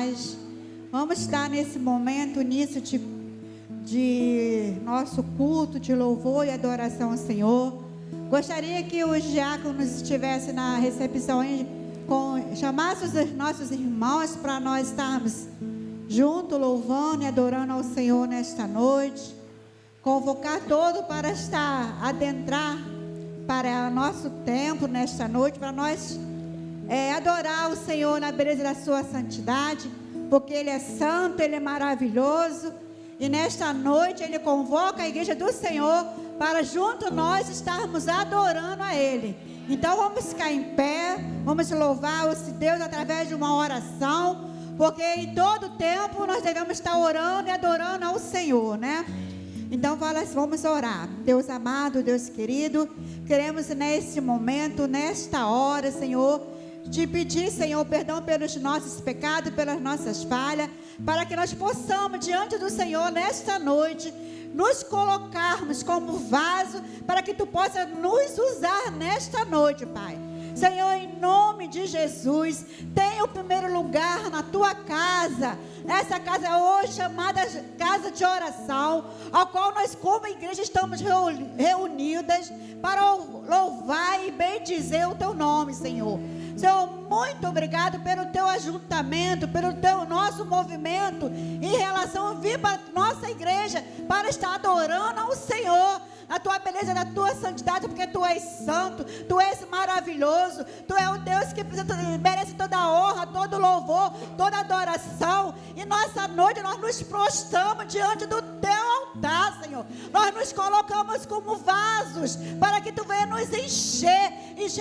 paz. Vamos estar nesse momento, início de nosso culto de louvor e adoração ao Senhor. Gostaria que os diáconos estivessem na recepção, chamassem os nossos irmãos para nós estarmos juntos, louvando e adorando ao Senhor nesta noite. Convocar todos para adentrar para nosso tempo nesta noite, para nós adorar o Senhor na beleza da sua santidade, porque Ele é santo, Ele é maravilhoso. E nesta noite Ele convoca a igreja do Senhor para junto nós estarmos adorando a Ele. Então vamos ficar em pé, vamos louvar o Deus através de uma oração, porque em todo tempo nós devemos estar orando e adorando ao Senhor, né? Então vamos orar. Deus amado, Deus querido, queremos nesse momento, nesta hora, Senhor, te pedir, Senhor, perdão pelos nossos pecados, pelas nossas falhas, para que nós possamos, diante do Senhor, nesta noite, nos colocarmos como vaso, para que Tu possa nos usar nesta noite, Pai. Senhor, em nome de Jesus, tenha o primeiro lugar na Tua casa, nessa casa hoje chamada casa de oração, ao qual nós como igreja estamos reunidas para louvar e bendizer o Teu nome, Senhor. Senhor, muito obrigado pelo Teu ajuntamento, pelo nosso movimento em relação a vir para a nossa igreja, para estar adorando ao Senhor, a Tua beleza, na Tua santidade, porque Tu és santo, Tu és maravilhoso, Tu és o Deus que merece toda a honra, todo louvor, toda adoração. E nessa noite nós nos prostramos diante do Teu altar, Senhor. Nós nos colocamos como vasos, para que Tu venha nos encher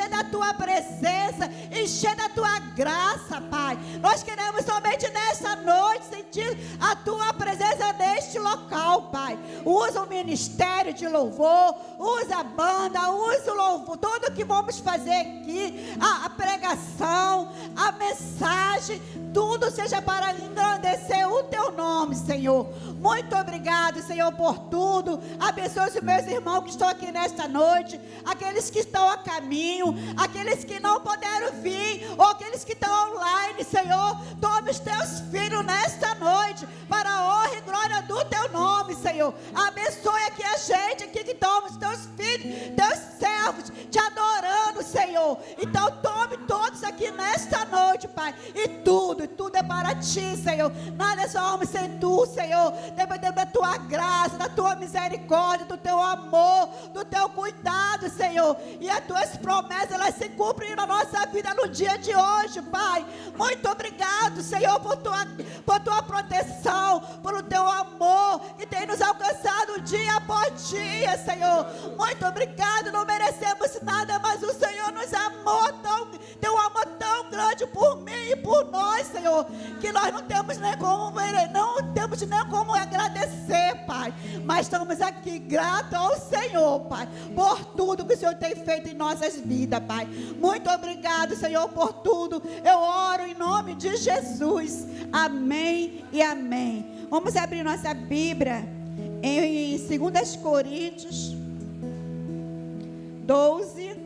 da Tua presença, encher da Tua graça, Pai. Nós queremos somente nessa noite sentir a Tua presença neste local, Pai. Usa o ministério de louvor, usa a banda, usa o louvor, tudo que vamos fazer aqui, a pregação, a mensagem, tudo seja para engrandecer o Teu nome, Senhor. Muito obrigado, Senhor, por tudo. Abençoe os meus irmãos que estão aqui nesta noite, aqueles que estão a caminho, aqueles que não puderam vir, ou aqueles que estão online, Senhor. Tome os Teus filhos nesta noite, para a honra e glória do Teu nome, Senhor. Abençoe aqui a gente, aqui que estamos, Teus filhos, Teus servos, Te adorando, Senhor. Então tome todos aqui nesta noite, Pai, e tudo é para Ti, Senhor. Nada somos sem Tu, Senhor. Dependendo da Tua graça, da Tua misericórdia, do Teu amor, do Teu cuidado, Senhor. E as Tuas promessas, elas se cumprem na nossa vida no dia de hoje, Pai. Muito obrigado, Senhor, por tua proteção, por o Teu amor que tem nos alcançado dia após dia, Senhor. Muito obrigado. Não merecemos nada, mas o Senhor nos amou Teu amor tão grande por mim e por nós, Senhor, que nós não temos nem como agradecer, Pai. Mas estamos aqui gratos ao Senhor, Pai, por tudo que o Senhor tem feito em nossas vidas, Pai. Muito obrigado, Senhor, por tudo. Eu oro em nome de Jesus. Amém e amém. Vamos abrir nossa Bíblia em 2 Coríntios 12.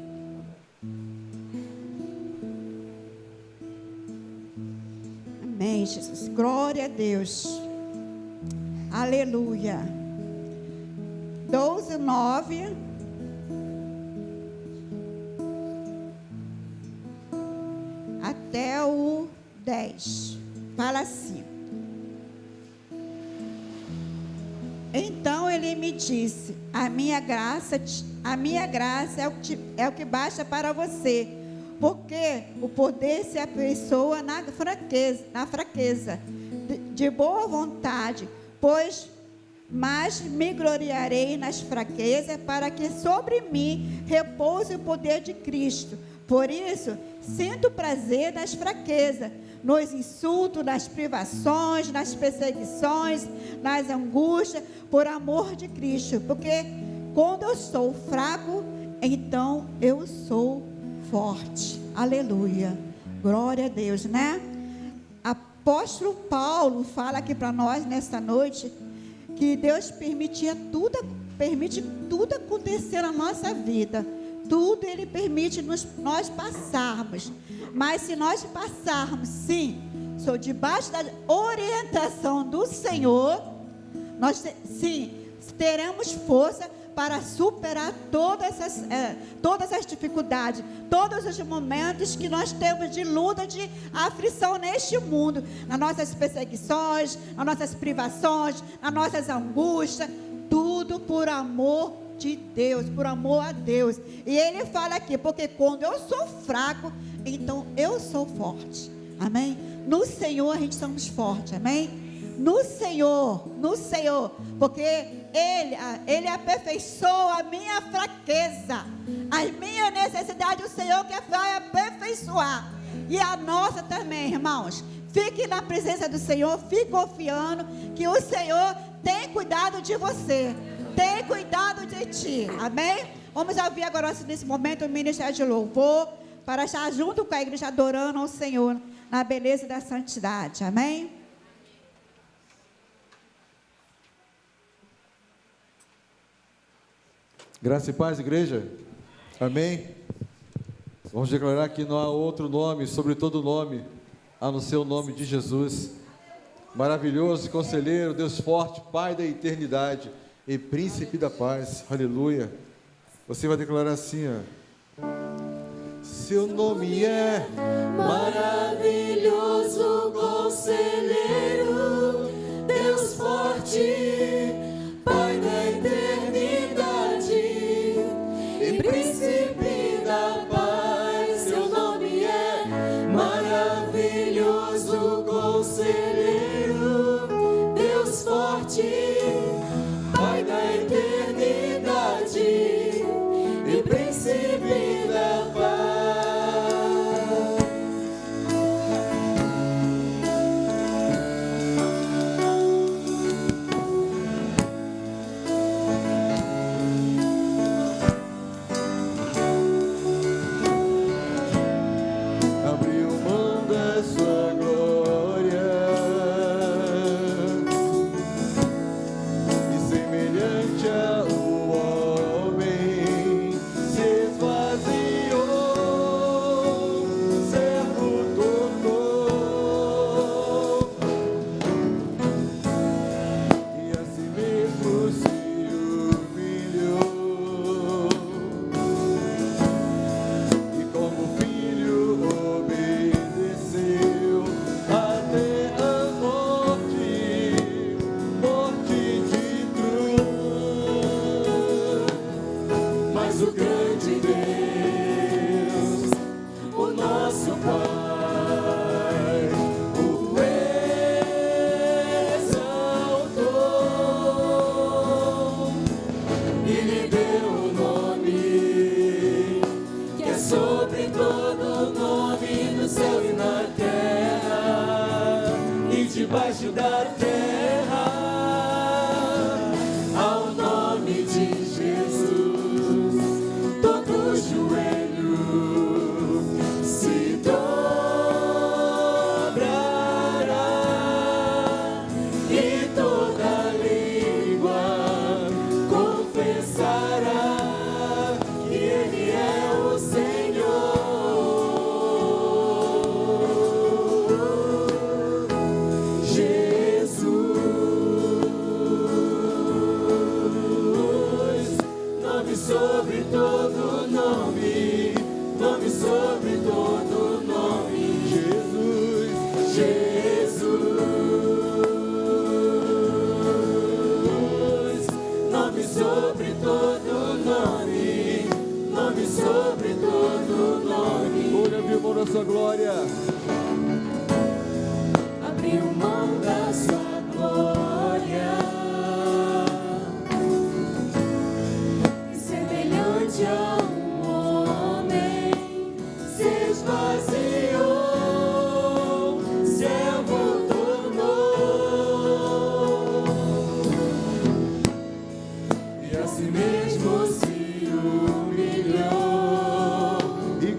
Amém, Jesus. Glória a Deus. Aleluia. 12, 9. Até o 10. Fala assim. Então ele me disse: a minha graça é o que basta para você, porque o poder se aperfeiçoa na fraqueza, de boa vontade, pois mais me gloriarei nas fraquezas, para que sobre mim repouse o poder de Cristo. Por isso, sinto prazer nas fraquezas, nos insultos, nas privações, nas perseguições, nas angústias, por amor de Cristo. Porque quando eu sou fraco, então eu sou forte. Aleluia. Glória a Deus, né? Apóstolo Paulo fala aqui para nós nesta noite que Deus permite tudo acontecer na nossa vida. Tudo Ele permite nós passarmos. Mas se nós passarmos, sim, sou debaixo da orientação do Senhor, nós sim teremos força para superar todas as dificuldades, todos os momentos que nós temos de luta, de aflição neste mundo, nas nossas perseguições, nas nossas privações, nas nossas angústias, tudo por amor de Deus, por amor a Deus. E Ele fala aqui, porque quando eu sou fraco, então eu sou forte, amém? No Senhor a gente somos fortes, amém? No Senhor, porque Ele aperfeiçoa a minha fraqueza, as minhas necessidades, o Senhor que vai aperfeiçoar, e a nossa também, irmãos. Fique na presença do Senhor, fique confiando que o Senhor tem cuidado de você, tem cuidado de ti, amém? Vamos ouvir agora nesse momento o ministério de louvor, para estar junto com a igreja adorando ao Senhor, na beleza da santidade, amém? Graça e paz, igreja. Amém. Vamos declarar que não há outro nome, sobre todo nome, a não ser o nome de Jesus. Maravilhoso, conselheiro, Deus forte, Pai da eternidade e príncipe da paz. Aleluia. Você vai declarar assim, ó. Seu nome é maravilhoso, conselheiro, Deus forte, Pai da eternidade e príncipe da paz. Seu nome é maravilhoso, conselheiro, Deus forte, Pai da eternidade e príncipe da paz. Debaixo da terra, ao nome de Jesus, todo joelho se dobrará e toda língua confessará que Ele é o Senhor. Sobre todo nome, nome sobre todo nome, Jesus, Jesus. Nome sobre todo nome, nome sobre todo nome. Olha, abriu mão da sua glória. Abriu mão da sua glória. A um homem se esvaziou, servo tornou, e a si mesmo se humilhou, E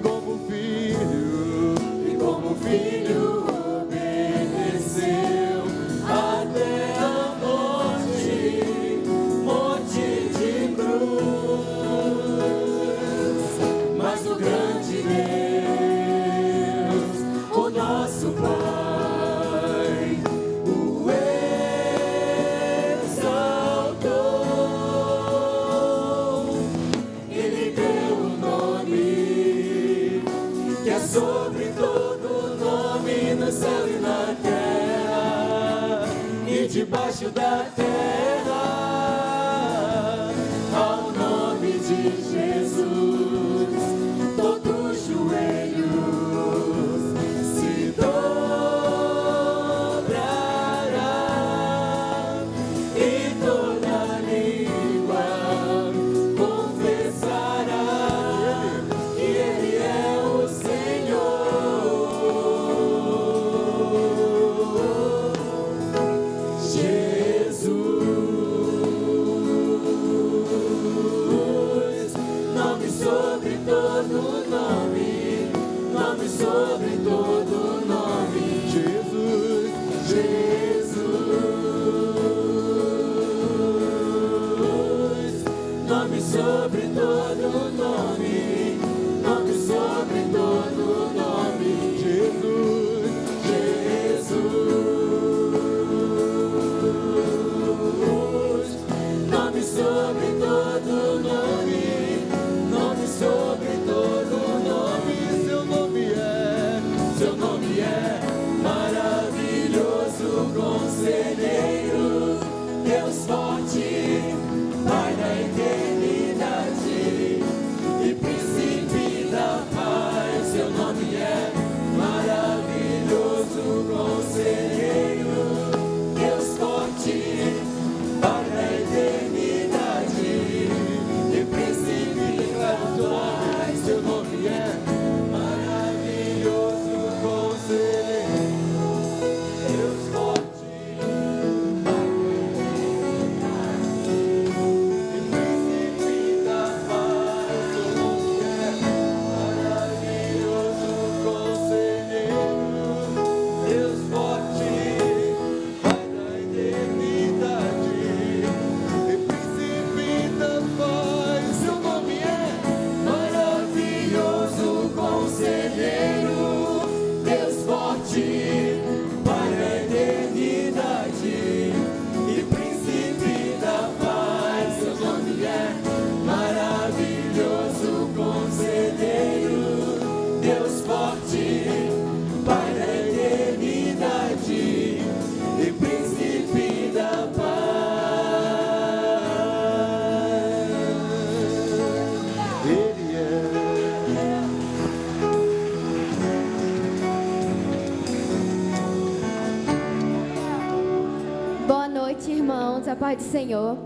como filho obedeceu até a morte de cruz. Mas o grande Deus, o nosso Pai, nome sobre todo nome, nome sobre todo nome, Jesus, Jesus. Nome sobre todo nome, nome sobre todo nome, seu nome é maravilhoso, conselheiro, Deus forte, Pai da eternidade e príncipe da paz. Seu nome é maravilhoso, conselheiro, Deus forte, Pai da eternidade e príncipe da paz. Seu nome é maravilhoso, conselheiro, Deus forte. Irmãos, a paz do Senhor.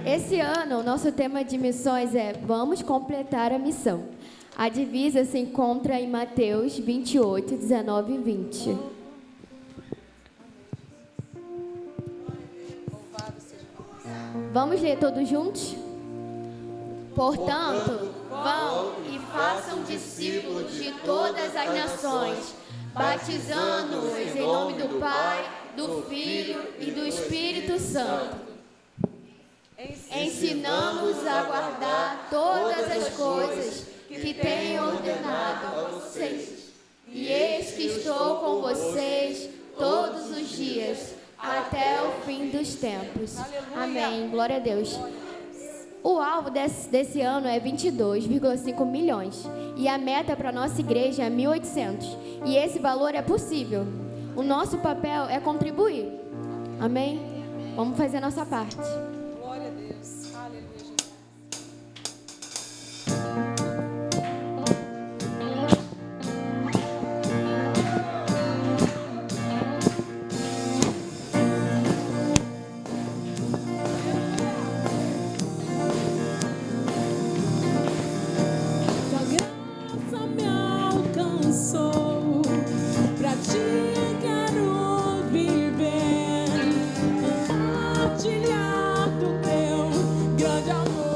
Esse ano, o nosso tema de missões é Vamos completar a missão. A divisa se encontra em Mateus 28, 19 e 20. Vamos ler todos juntos? Portanto, vão e façam discípulos de todas as nações, batizando-os em nome do Pai, do Filho e do Espírito Santo, ensinando-os a guardar todas as coisas que tenho ordenado a vocês. E eis que estou com vocês todos os dias, até o fim dos tempos. Amém. Glória a Deus. O alvo desse ano é 22,5 milhões. E a meta para a nossa igreja é 1.800. E esse valor é possível. O nosso papel é contribuir. Amém? Vamos fazer a nossa parte. Glória a Deus. Aleluia, Jesus. Tua graça me alcançou, pra ti quero viver, compartilhar do teu grande amor.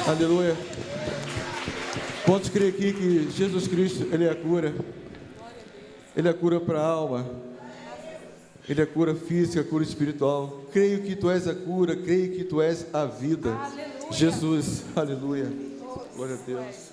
Aleluia. Quantos creem aqui que Jesus Cristo, Ele é a cura? Ele é a cura para a alma. Ele é a cura física, a cura espiritual. Creio que Tu és a cura, creio que Tu és a vida. Aleluia. Jesus, aleluia. Glória a Deus.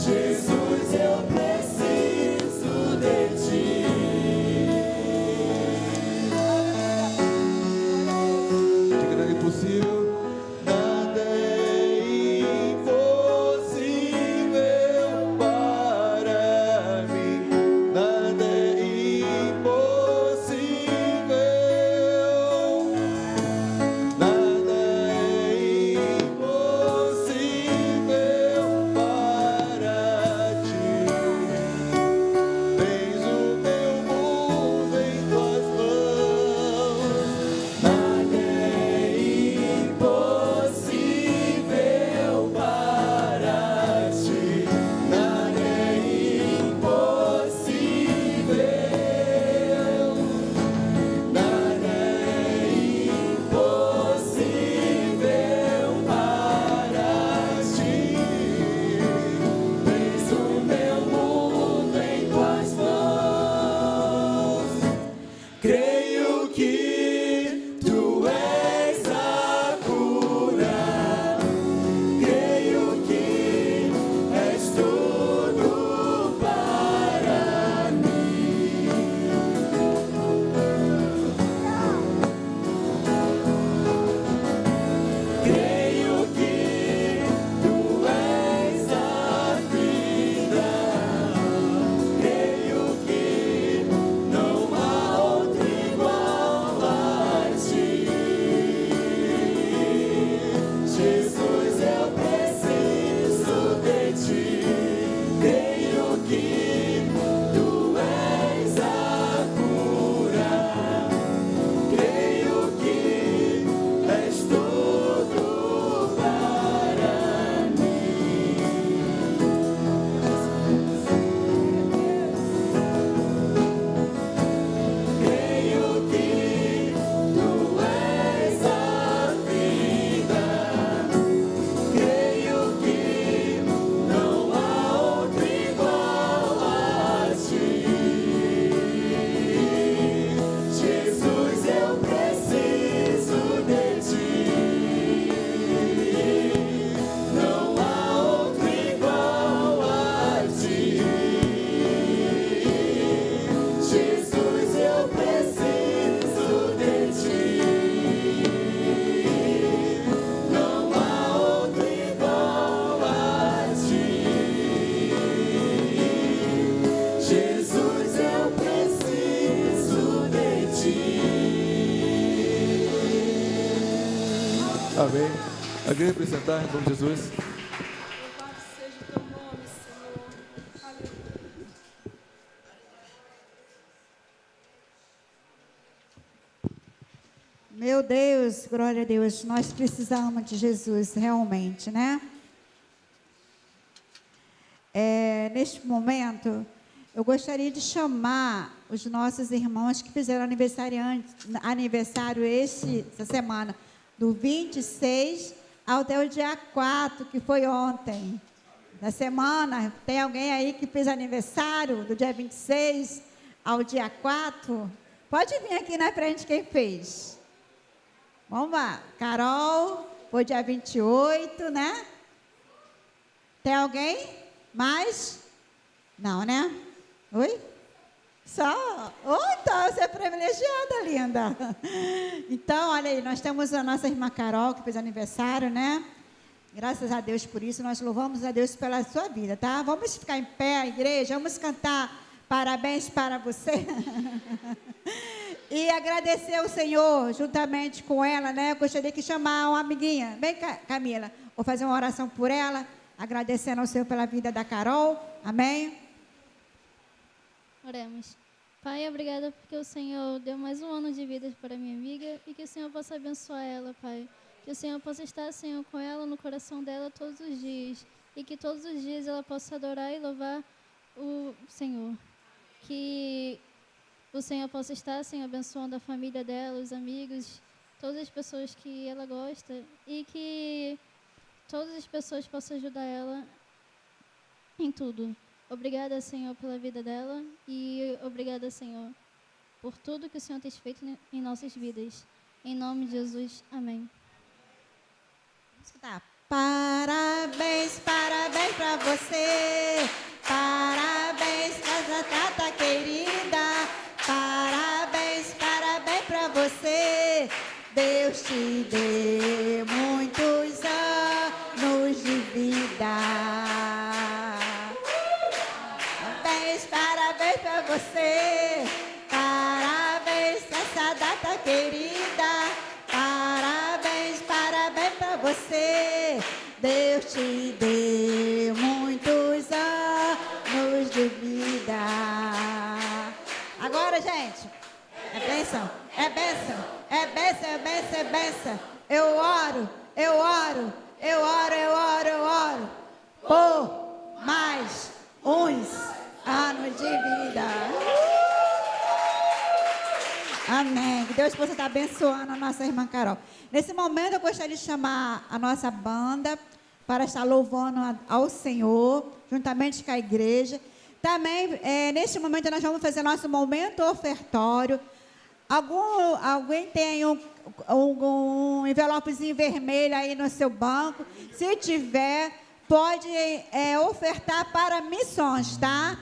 Jesus, eu preciso de Ti. Amém. A igreja apresentar em nome de Jesus. Louvado seja o teu nome, Senhor. Aleluia. Meu Deus, glória a Deus, nós precisamos de Jesus, realmente, né? Neste momento, eu gostaria de chamar os nossos irmãos que fizeram aniversário essa semana, do 26 até o dia 4, que foi ontem. Da semana, tem alguém aí que fez aniversário do dia 26 ao dia 4? Pode vir aqui na frente quem fez. Vamos lá. Carol, foi dia 28, né? Tem alguém? Mais? Não, né? Oi? Só? Oh, então, você é privilegiada, linda. Então, olha aí, nós temos a nossa irmã Carol, que fez aniversário, né? Graças a Deus por isso, nós louvamos a Deus pela sua vida, tá? Vamos ficar em pé, igreja, vamos cantar parabéns para você. E agradecer ao Senhor, juntamente com ela, né? Eu gostaria de chamar uma amiguinha. Vem, Camila, vou fazer uma oração por ela, agradecendo ao Senhor pela vida da Carol. Amém? Oremos. Pai, obrigada porque o Senhor deu mais um ano de vida para minha amiga e que o Senhor possa abençoar ela, Pai. Que o Senhor possa estar, Senhor, com ela, no coração dela todos os dias. E que todos os dias ela possa adorar e louvar o Senhor. Que o Senhor possa estar, Senhor, abençoando a família dela, os amigos, todas as pessoas que ela gosta. E que todas as pessoas possam ajudar ela em tudo. Obrigada, Senhor, pela vida dela e obrigada, Senhor, por tudo que o Senhor tem feito em nossas vidas. Em nome de Jesus, amém. Vamos escutar. Parabéns, parabéns pra você. Parabéns, casa Tata querida. Parabéns, parabéns pra você. Deus te dê muitos anos de vida. Parabéns pra você, parabéns nessa data querida, parabéns, parabéns pra você, Deus te dê muitos anos de vida. Agora, gente, é bênção, é bênção, é bênção, é bênção, é bênção. Eu oro, eu oro, eu oro, eu oro, eu oro por mais uns anos de vida. Amém. Que Deus possa estar abençoando a nossa irmã Carol. Nesse momento eu gostaria de chamar a nossa banda para estar louvando ao Senhor, juntamente com a igreja. Também, neste momento, nós vamos fazer nosso momento ofertório. Alguém tem um envelopezinho vermelho aí no seu banco? Se tiver, pode ofertar para missões, tá?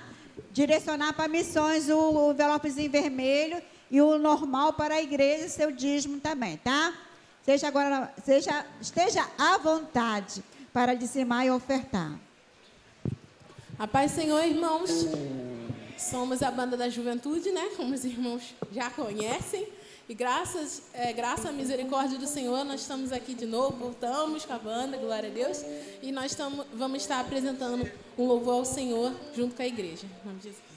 Direcionar para missões o envelopezinho vermelho e o normal para a igreja, seu dízimo também, tá? Esteja à vontade para dizimar e ofertar. A paz, Senhor, irmãos. Somos a banda da juventude, né? Como os irmãos já conhecem. E graças à misericórdia do Senhor, nós estamos aqui de novo, voltamos com a banda, glória a Deus. E nós vamos estar apresentando um louvor ao Senhor junto com a igreja. Em nome de Jesus.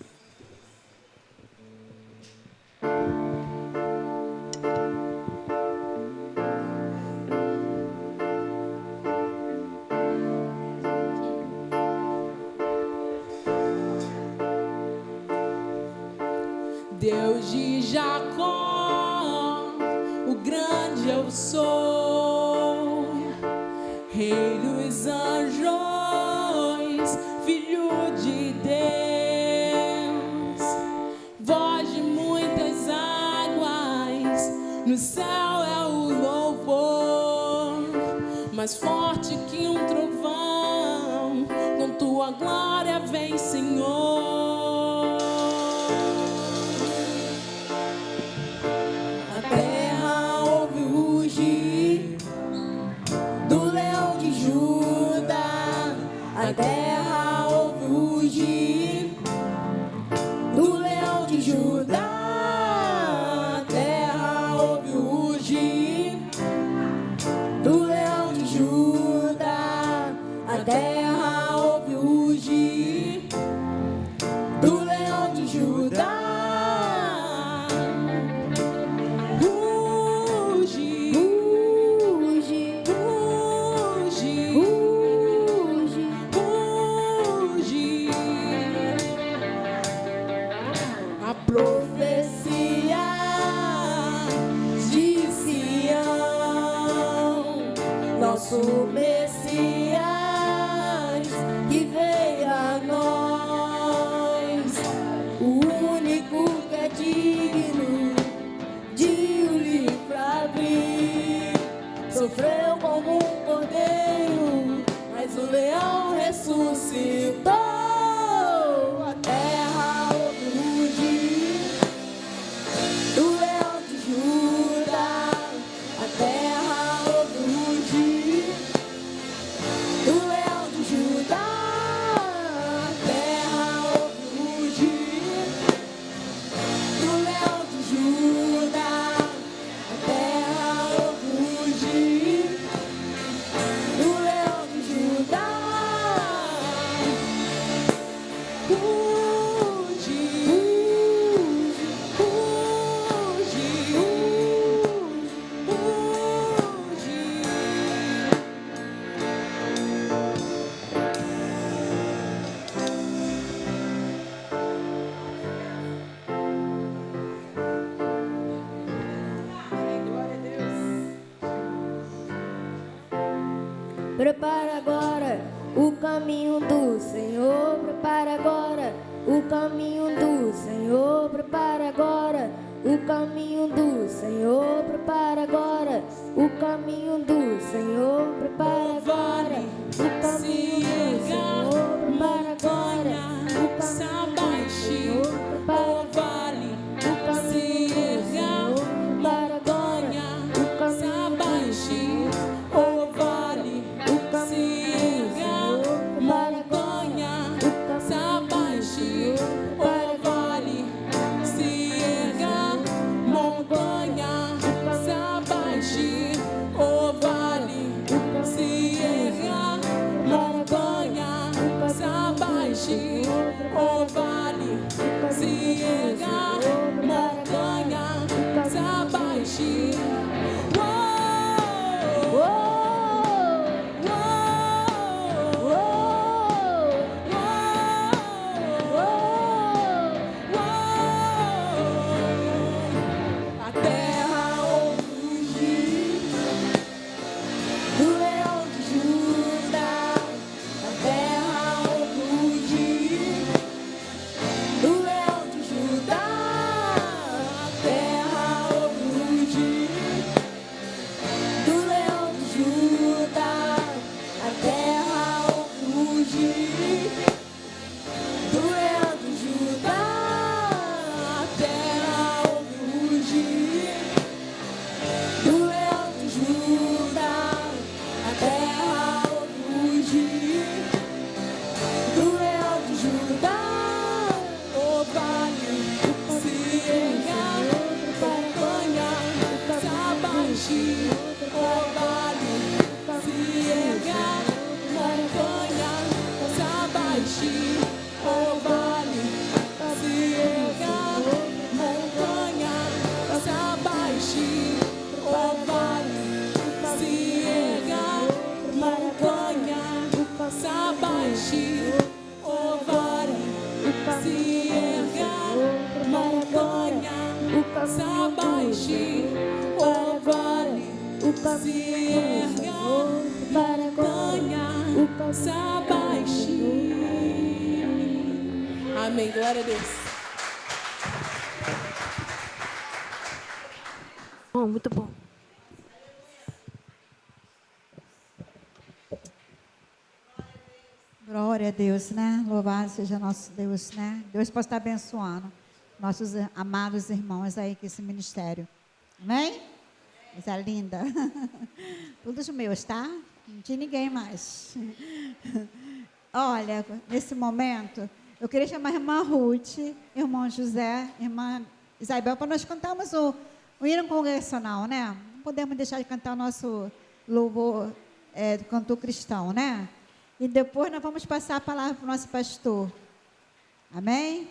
Deus de Jacó, o grande eu sou, Rei dos anjos, Filho de Deus, voz de muitas águas, no céu é o louvor, mais forte que um trovão, com tua glória vem, Senhor. A terra ouve rugir do leão de Judá. A terra ouve rugir do Judá. Ruge, Ruge, ruge, ruge, ruge. A profecia de Sião, nosso Messias que veio a nós, o único que é digno de o livro abrir. Sofreu como um cordeiro, mas o leão ressuscitou. A terra ouve rugir do leão de Judá. A terra ouve rugir do leão de Judá. A terra ouve rugir do leão de Judá. A terra ouve rugir do leão de Judá. Ruge, ruge, ruge, ruge. Prepara agora o caminho do Senhor. Prepara agora o caminho do Senhor. Prepara agora o caminho do Senhor. Prepara agora o caminho do Senhor. Prepara agora o caminho do Senhor. Prepara agora o caminho do Senhor. Prepara agora o caminho do Senhor. Prepara agora o caminho do Senhor. O vale se erga, montanha se abaixe. O vale se erga, montanha se abaixe. O vale se erga, montanha se abaixe. O vale se erga, montanha se abaixe. A terra ouve rugir do leão de Judá. A terra ouve rugir do leão de Judá. A terra ouve rugir do leão de Judá. A terra ouve rugir do leão de Judá. A terra ouve rugir do leão de Judá. A terra ouve rugir do leão de Judá. O vale se erga, montanha se abaixe. O vale se erga, montanha se abaixe. O vale se erga, montanha se abaixe. O vale se erga, montanha se abaixe. O vale se erga, montanha se abaixe. O vale se erga, montanha se abaixe. Amém. Glória a Deus. Bom, muito bom. Glória a Deus, né? Louvado seja nosso Deus, né? Deus possa estar abençoando nossos amados irmãos aí que esse ministério. Amém? Coisa linda. Todos meus, tá? Não tinha ninguém mais. Olha, nesse momento, eu queria chamar a irmã Ruth, irmão José, irmã Isabel, para nós cantarmos o hino congregacional, né? Não podemos deixar de cantar o nosso louvor do cantor cristão, né? E depois nós vamos passar a palavra para o nosso pastor. Amém?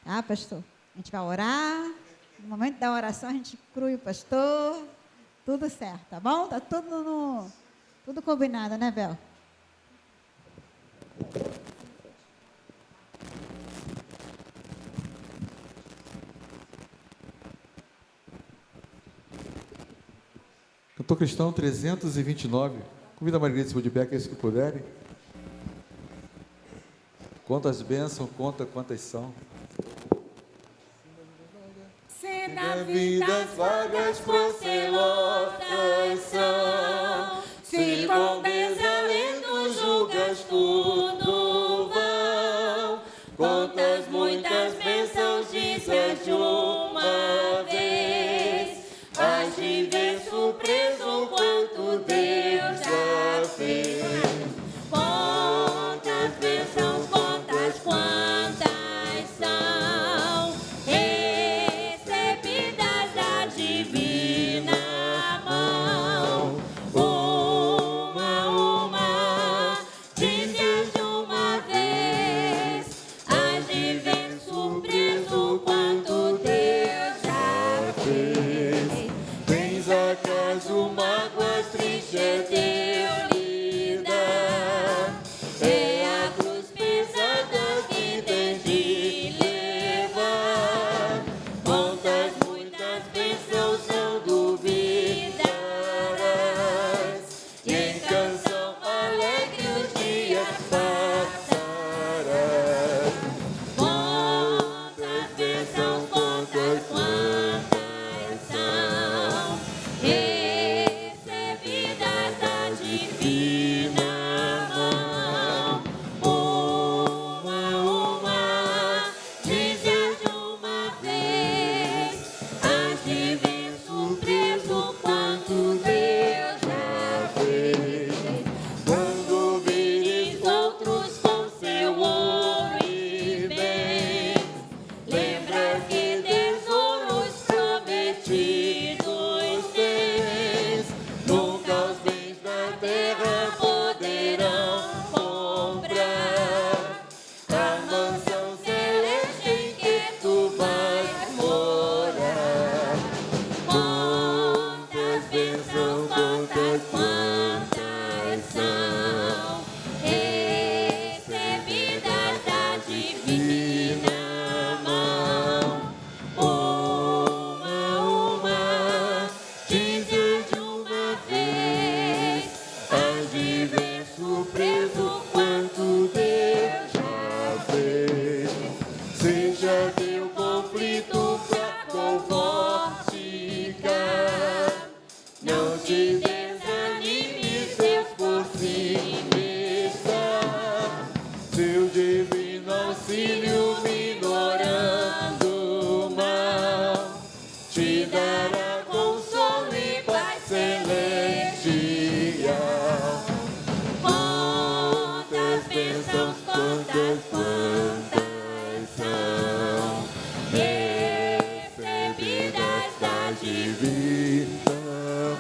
Tá, pastor? A gente vai orar. No momento da oração, a gente inclui o pastor. Tudo certo, tá bom? Tá tudo combinado, né, Bel? Cantor Cristão 329. Convida a Margarida se de pé, aqueles que puderem. Quantas bênçãos, conta quantas são. Se na vida as vagas procelotas são, se com desalento julgas tudo vão, quantas muitas bênçãos dizes de uma vez, hás de ver surpreso quanto Deus já fez. Quantas bênçãos, quantas são recebidas da divina mão. Uma, dizes de uma vez, hás de ver surpreso quanto Deus já fez. Tens acaso mágoas tristes Deus lhe dá? É a cruz pesada que tens de levar. Quantas muitas bênçãos não duvidarás, e em canção alegre os dias passarás. Quantas bênçãos, quantas são recebidas da divina mão. Uma, dizes de uma vez, hás de ver surpreso quanto Deus já fez. Quando vires outros com seu ouro e bens, lembra que tesouros prometidos tens. Nunca os bens da terra poderão comprar a mansão celeste em que tu vais morar. Quantas bênçãos, quantas são recebidas da divina mão. Uma, dizes de uma vez, hás de ver surpreso quanto Deus já fez. Seja teu conflito fraco ou forte, não te desanimes, Deus por cima está. Seu divino auxílio minorando o mal, te dará consolo e paz celestial. Quantas bênçãos, quantas são recebidas da divina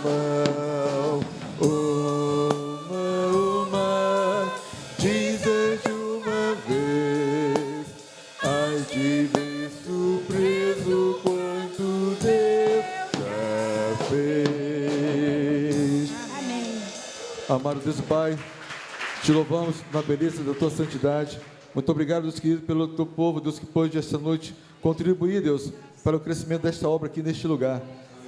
mão. Uma, dizes de uma vez, hás de ver surpreso quanto Deus já fez. Amém. Amado Deus e Pai, te louvamos na beleza da tua santidade. Muito obrigado, Deus querido, pelo teu povo, Deus, que pôde esta noite contribuir, Deus, para o crescimento desta obra aqui neste lugar.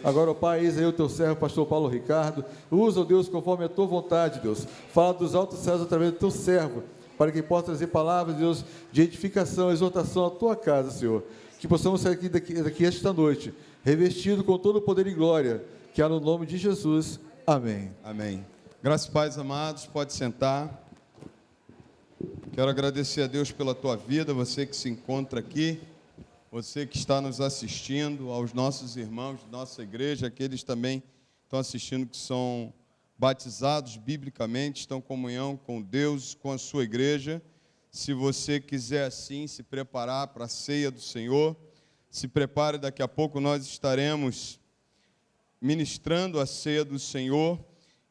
Agora, ó Pai, eis aí o teu servo, pastor Paulo Ricardo. Usa, ó Deus, conforme a tua vontade, Deus. Fala dos altos céus através do teu servo, para que possa trazer palavras, Deus, de edificação, exortação à tua casa, Senhor. Que possamos sair daqui esta noite, revestido com todo o poder e glória, que há no nome de Jesus. Amém. Amém. Graças e paz, amados, pode sentar. Quero agradecer a Deus pela tua vida, você que se encontra aqui, você que está nos assistindo, aos nossos irmãos de nossa igreja, aqueles também que estão assistindo que são batizados biblicamente, estão em comunhão com Deus, com a sua igreja. Se você quiser assim se preparar para a ceia do Senhor, se prepare, daqui a pouco nós estaremos ministrando a ceia do Senhor.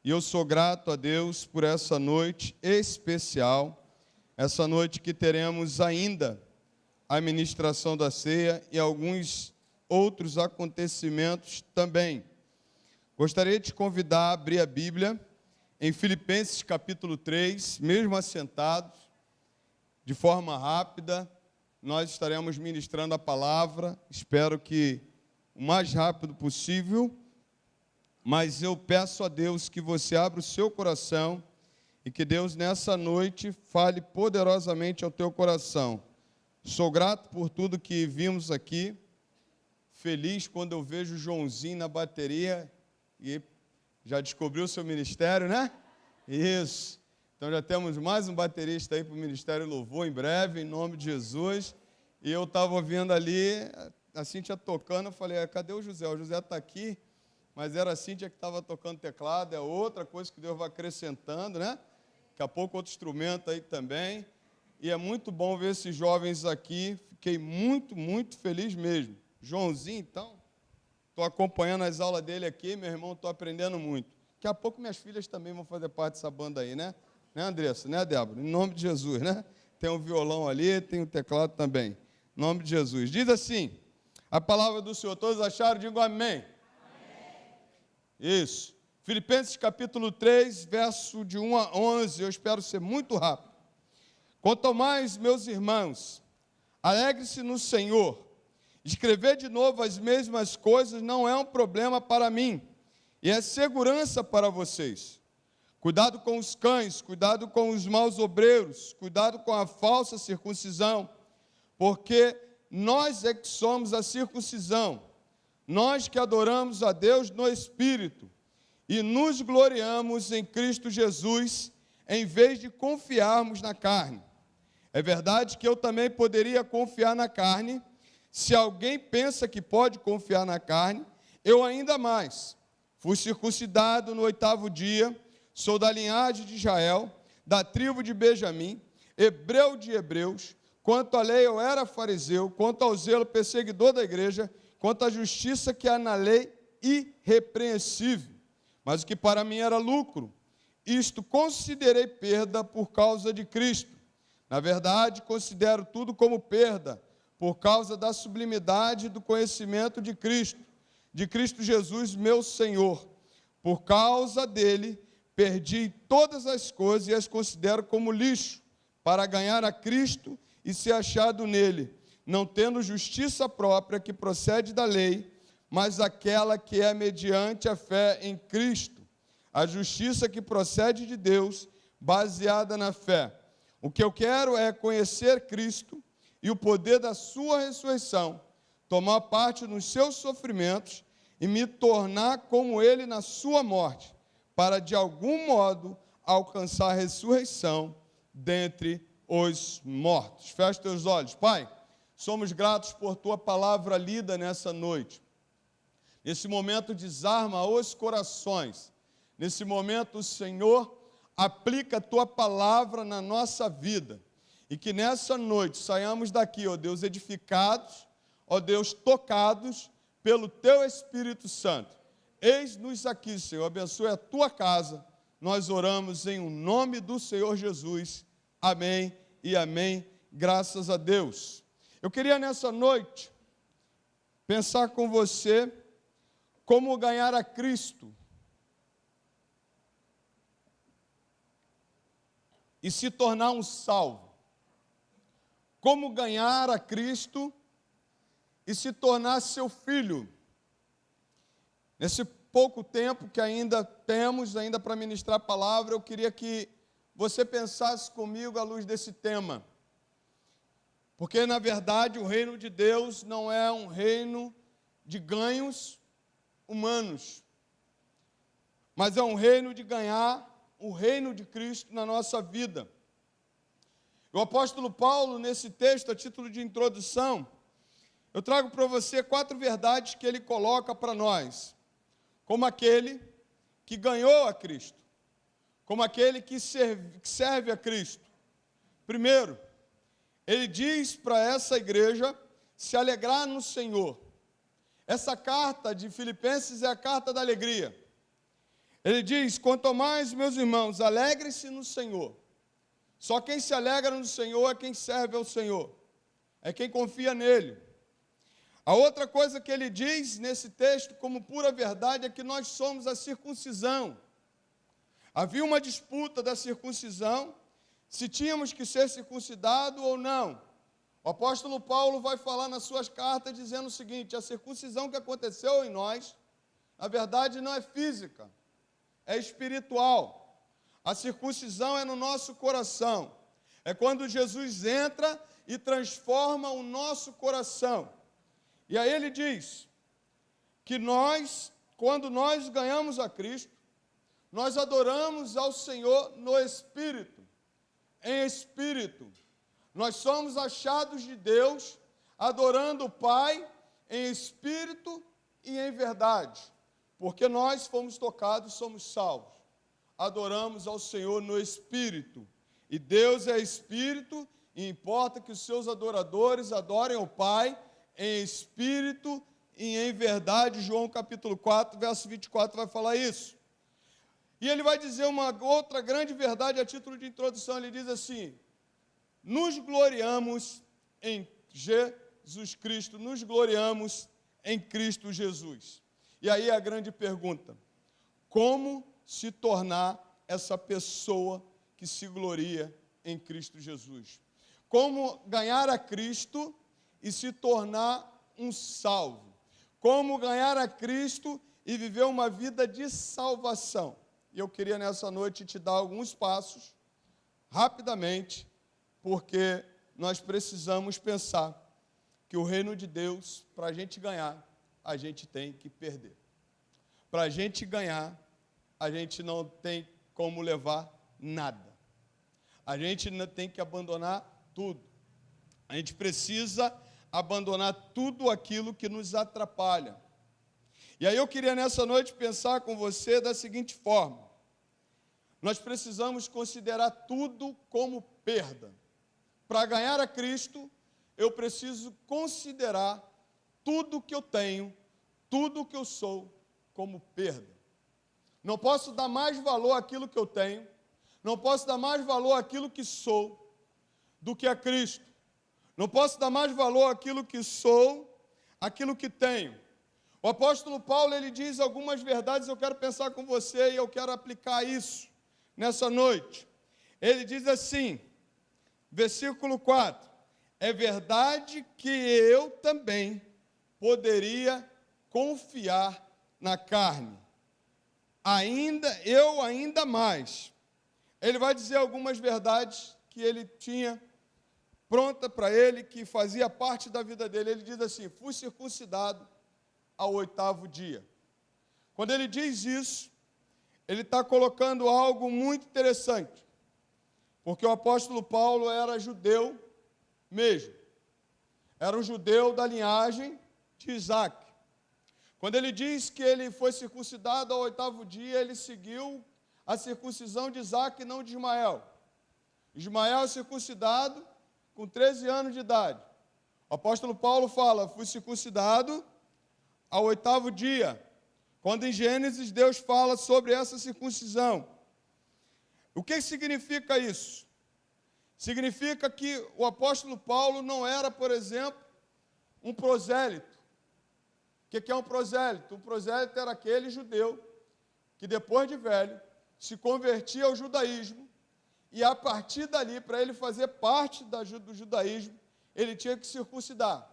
E eu sou grato a Deus por essa noite especial, essa noite que teremos ainda a ministração da ceia e alguns outros acontecimentos também. Gostaria de te convidar a abrir a Bíblia em Filipenses capítulo 3, mesmo assentados, de forma rápida, nós estaremos ministrando a palavra, espero que o mais rápido possível, mas eu peço a Deus que você abra o seu coração e que Deus nessa noite fale poderosamente ao teu coração. Sou grato por tudo que vimos aqui, feliz quando eu vejo o Joãozinho na bateria, e já descobriu o seu ministério, né? Isso. Então já temos mais um baterista aí para o Ministério Louvor em breve, em nome de Jesus. E eu estava ouvindo ali, a Cíntia tocando, eu falei, cadê o José? O José está aqui, mas era a Cíntia que estava tocando teclado, é outra coisa que Deus vai acrescentando, né? Daqui a pouco outro instrumento aí também. E é muito bom ver esses jovens aqui, fiquei muito, muito feliz mesmo. Joãozinho, então, estou acompanhando as aulas dele aqui, meu irmão, estou aprendendo muito. Daqui a pouco minhas filhas também vão fazer parte dessa banda aí, né? Né, Andressa? Né, Débora? Em nome de Jesus, né? Tem um violão ali, tem um teclado também. Em nome de Jesus. Diz assim, a palavra do Senhor. Todos acharam? Digo amém. Amém. Isso. Filipenses capítulo 3, verso de 1 a 11. Eu espero ser muito rápido. Quanto ao mais, meus irmãos, alegre-se no Senhor. Escrever de novo as mesmas coisas não é um problema para mim, e é segurança para vocês. Cuidado com os cães, cuidado com os maus obreiros, cuidado com a falsa circuncisão, porque nós é que somos a circuncisão, nós que adoramos a Deus no Espírito, e nos gloriamos em Cristo Jesus, em vez de confiarmos na carne. É verdade que eu também poderia confiar na carne. Se alguém pensa que pode confiar na carne, eu ainda mais. Fui circuncidado no 8º dia, sou da linhagem de Israel, da tribo de Benjamim, hebreu de hebreus. Quanto à lei eu era fariseu, quanto ao zelo perseguidor da igreja, quanto à justiça que há na lei, irrepreensível. Mas o que para mim era lucro, isto considerei perda por causa de Cristo. Na verdade, considero tudo como perda, por causa da sublimidade do conhecimento de Cristo Jesus, meu Senhor. Por causa dele, perdi todas as coisas e as considero como lixo, para ganhar a Cristo e ser achado nele, não tendo justiça própria que procede da lei, mas aquela que é mediante a fé em Cristo, a justiça que procede de Deus, baseada na fé. O que eu quero é conhecer Cristo e o poder da sua ressurreição, tomar parte nos seus sofrimentos e me tornar como ele na sua morte, para de algum modo alcançar a ressurreição dentre os mortos. Feche teus olhos. Pai, somos gratos por tua palavra lida nessa noite. Nesse momento desarma os corações. Nesse momento o Senhor aplica a tua palavra na nossa vida. E que nessa noite saiamos daqui, ó Deus, edificados, ó Deus, tocados pelo Teu Espírito Santo. Eis-nos aqui, Senhor, abençoe a Tua casa. Nós oramos em nome do Senhor Jesus. Amém e amém. Graças a Deus. Eu queria nessa noite pensar com você como ganhar a Cristo e se tornar um salvo. Como ganhar a Cristo e se tornar seu filho. Nesse pouco tempo que ainda temos, ainda para ministrar a palavra, eu queria que você pensasse comigo à luz desse tema. Porque, na verdade, o reino de Deus não é um reino de ganhos humanos, mas é um reino de ganhar o reino de Cristo na nossa vida. O apóstolo Paulo, nesse texto, a título de introdução, eu trago para você 4 verdades que ele coloca para nós, como aquele que ganhou a Cristo, como aquele que serve a Cristo. Primeiro, ele diz para essa igreja se alegrar no Senhor. Essa carta de Filipenses é a carta da alegria. Ele diz, quanto mais, meus irmãos, alegre-se no Senhor. Só quem se alegra no Senhor é quem serve ao Senhor. é quem confia nele. A outra coisa que ele diz nesse texto, como pura verdade, é que nós somos a circuncisão. Havia uma disputa da circuncisão, se tínhamos que ser circuncidados ou não. O apóstolo Paulo vai falar nas suas cartas dizendo o seguinte: a circuncisão que aconteceu em nós, na verdade não é física, é espiritual. A circuncisão é no nosso coração. É quando Jesus entra e transforma o nosso coração. E aí ele diz que nós, quando nós ganhamos a Cristo, nós adoramos ao Senhor no Espírito, em Espírito. Nós somos achados de Deus, adorando o Pai em Espírito e em verdade. Porque nós fomos tocados, somos salvos. Adoramos ao Senhor no Espírito. E Deus é Espírito, e importa que os seus adoradores adorem o Pai em Espírito e em verdade. João capítulo 4, verso 24 vai falar isso. E ele vai dizer uma outra grande verdade a título de introdução. Ele diz assim: nos gloriamos em Jesus Cristo, nos gloriamos em Cristo Jesus. E aí a grande pergunta: como se tornar essa pessoa que se gloria em Cristo Jesus? Como ganhar a Cristo e se tornar um salvo? Como ganhar a Cristo e viver uma vida de salvação? E eu queria nessa noite te dar alguns passos, rapidamente, porque nós precisamos pensar que o reino de Deus, para a gente ganhar, a gente tem que perder. Para a gente ganhar, a gente não tem como levar nada. A gente não tem que abandonar tudo. A gente precisa abandonar tudo aquilo que nos atrapalha. E aí eu queria nessa noite pensar com você da seguinte forma: nós precisamos considerar tudo como perda. Para ganhar a Cristo, eu preciso considerar tudo que eu tenho, tudo que eu sou, como perda. Não posso dar mais valor àquilo que eu tenho, não posso dar mais valor àquilo que sou do que a Cristo. Não posso dar mais valor àquilo que sou, àquilo que tenho. O apóstolo Paulo, ele diz algumas verdades, eu quero pensar com você e eu quero aplicar isso nessa noite. Ele diz assim, versículo 4: é verdade que eu também poderia confiar na carne, ainda mais. Ele vai dizer algumas verdades que ele tinha pronta para ele, que fazia parte da vida dele. Ele diz assim: fui circuncidado ao 8º dia. Quando ele diz isso, ele está colocando algo muito interessante, porque o apóstolo Paulo era judeu mesmo, era um judeu da linhagem de Isaac. Quando ele diz que ele foi circuncidado ao 8º dia, ele seguiu a circuncisão de Isaac e não de Ismael. Ismael é circuncidado com 13 anos de idade. O apóstolo Paulo fala: fui circuncidado ao 8º dia, quando em Gênesis Deus fala sobre essa circuncisão. O que significa isso? Significa que o apóstolo Paulo não era, por exemplo, um prosélito. O que é um prosélito? Um prosélito era aquele judeu que depois de velho se convertia ao judaísmo, e a partir dali, para ele fazer parte do judaísmo, ele tinha que circuncidar.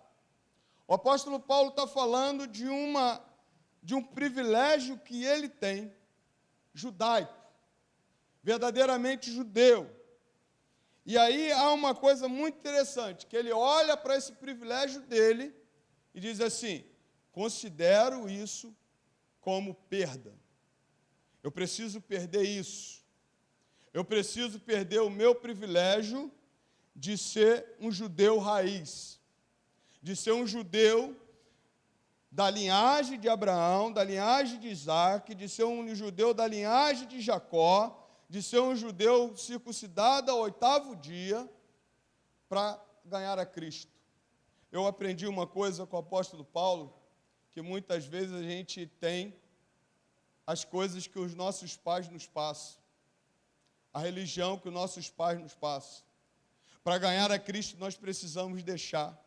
O apóstolo Paulo está falando de um privilégio que ele tem, judaico, verdadeiramente judeu. E aí há uma coisa muito interessante, que ele olha para esse privilégio dele e diz assim: considero isso como perda. Eu preciso perder isso. Eu preciso perder o meu privilégio de ser um judeu raiz, de ser um judeu da linhagem de Abraão, da linhagem de Isaac, de ser um judeu da linhagem de Jacó, de ser um judeu circuncidado ao 8º dia, para ganhar a Cristo. Eu aprendi uma coisa com o apóstolo Paulo, que muitas vezes a gente tem as coisas que os nossos pais nos passam, a religião que os nossos pais nos passam. Para ganhar a Cristo, nós precisamos deixar.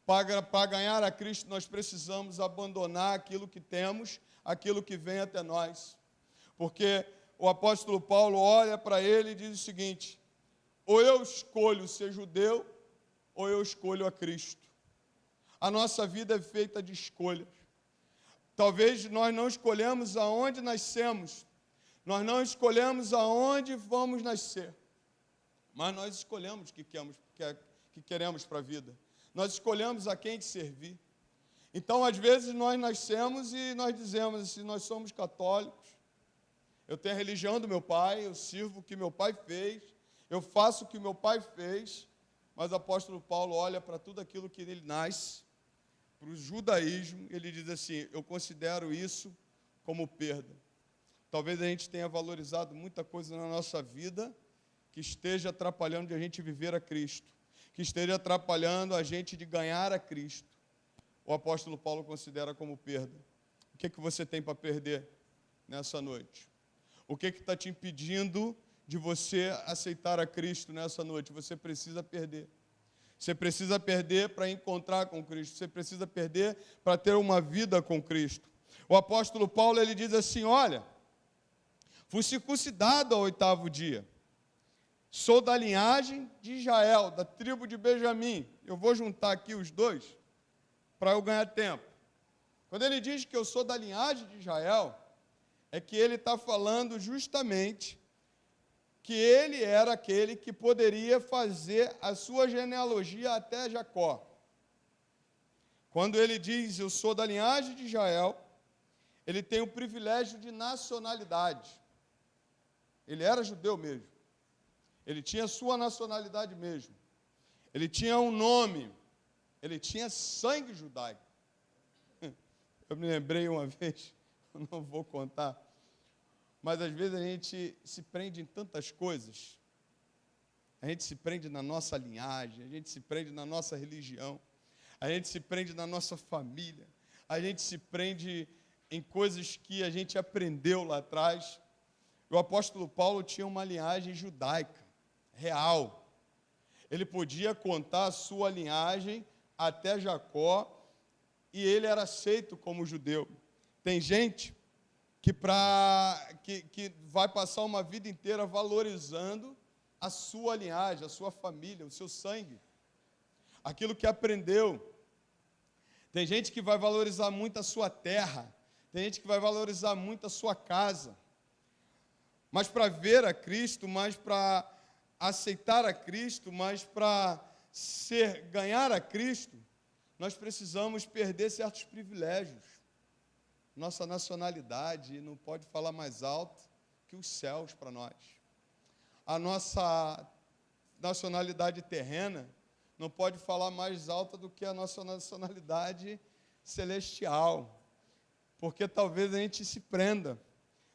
Para ganhar a Cristo, nós precisamos abandonar aquilo que temos, aquilo que vem até nós. Porque o apóstolo Paulo olha para ele e diz o seguinte: ou eu escolho ser judeu, ou eu escolho a Cristo. A nossa vida é feita de escolhas. Talvez nós não escolhemos aonde nascemos, nós não escolhemos aonde vamos nascer, mas nós escolhemos o que queremos para a vida. Nós escolhemos a quem servir. Então, às vezes, nós nascemos e nós dizemos assim: nós somos católicos, eu tenho a religião do meu pai, eu sirvo o que meu pai fez, eu faço o que meu pai fez. Mas o apóstolo Paulo olha para tudo aquilo que ele nasce, para o judaísmo, ele diz assim: eu considero isso como perda. Talvez a gente tenha valorizado muita coisa na nossa vida que esteja atrapalhando de a gente viver a Cristo, que esteja atrapalhando a gente de ganhar a Cristo. O apóstolo Paulo considera como perda. O que você tem para perder nessa noite? O que está te impedindo de você aceitar a Cristo nessa noite? Você precisa perder. Você precisa perder para encontrar com Cristo. Você precisa perder para ter uma vida com Cristo. O apóstolo Paulo, ele diz assim: olha, fui circuncidado ao 8º dia. Sou da linhagem de Israel, da tribo de Benjamim. Eu vou juntar aqui os dois para eu ganhar tempo. Quando ele diz que eu sou da linhagem de Israel, é que ele está falando justamente que ele era aquele que poderia fazer a sua genealogia até Jacó. Quando ele diz eu sou da linhagem de Israel, ele tem o privilégio de nacionalidade. Ele era judeu mesmo. Ele tinha sua nacionalidade mesmo. Ele tinha um nome. Ele tinha sangue judaico. Eu me lembrei uma vez, eu não vou contar, mas às vezes a gente se prende em tantas coisas. A gente se prende na nossa linhagem, a gente se prende na nossa religião, a gente se prende na nossa família, a gente se prende em coisas que a gente aprendeu lá atrás. O apóstolo Paulo tinha uma linhagem judaica, real. Ele podia contar a sua linhagem até Jacó e ele era aceito como judeu. Tem gente que vai passar uma vida inteira valorizando a sua linhagem, a sua família, o seu sangue, aquilo que aprendeu. Tem gente que vai valorizar muito a sua terra, tem gente que vai valorizar muito a sua casa, mas para ver a Cristo, mas para aceitar a Cristo, mas para ganhar a Cristo, nós precisamos perder certos privilégios. Nossa nacionalidade não pode falar mais alto que os céus para nós. A nossa nacionalidade terrena não pode falar mais alta do que a nossa nacionalidade celestial, porque talvez a gente se prenda.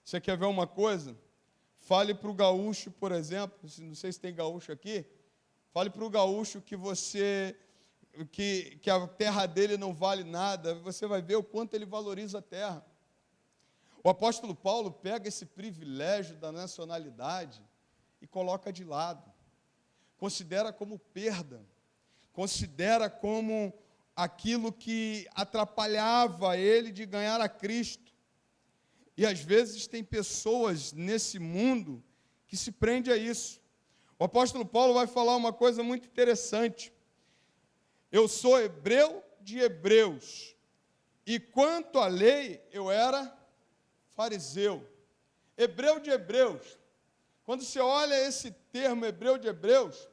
Você quer ver uma coisa? Fale para o gaúcho, por exemplo, não sei se tem gaúcho aqui, fale para o gaúcho que a terra dele não vale nada, você vai ver o quanto ele valoriza a terra. O apóstolo Paulo pega esse privilégio da nacionalidade e coloca de lado, considera como perda, considera como aquilo que atrapalhava ele de ganhar a Cristo. E às vezes tem pessoas nesse mundo que se prende a isso. O apóstolo Paulo vai falar uma coisa muito interessante. Eu sou hebreu de hebreus, e quanto à lei, eu era fariseu. Hebreu de hebreus. Quando você olha esse termo, hebreu de hebreus,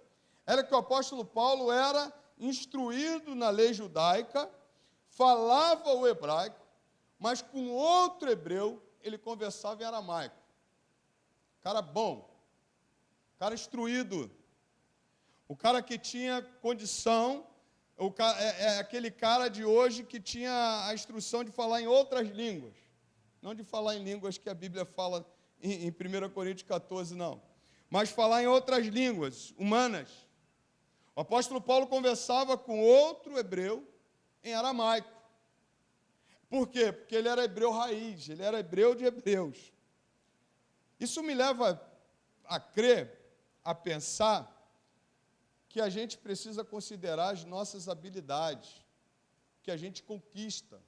era que o apóstolo Paulo era instruído na lei judaica, falava o hebraico, mas com outro hebreu, ele conversava em aramaico. Cara bom, cara instruído, o cara que tinha condição, aquele cara de hoje que tinha a instrução de falar em outras línguas, não de falar em línguas que a Bíblia fala em 1 Coríntios 14, não, mas falar em outras línguas humanas. O apóstolo Paulo conversava com outro hebreu em aramaico. Por quê? Porque ele era hebreu raiz, ele era hebreu de hebreus. Isso me leva a crer, a pensar, que a gente precisa considerar as nossas habilidades, que a gente conquista.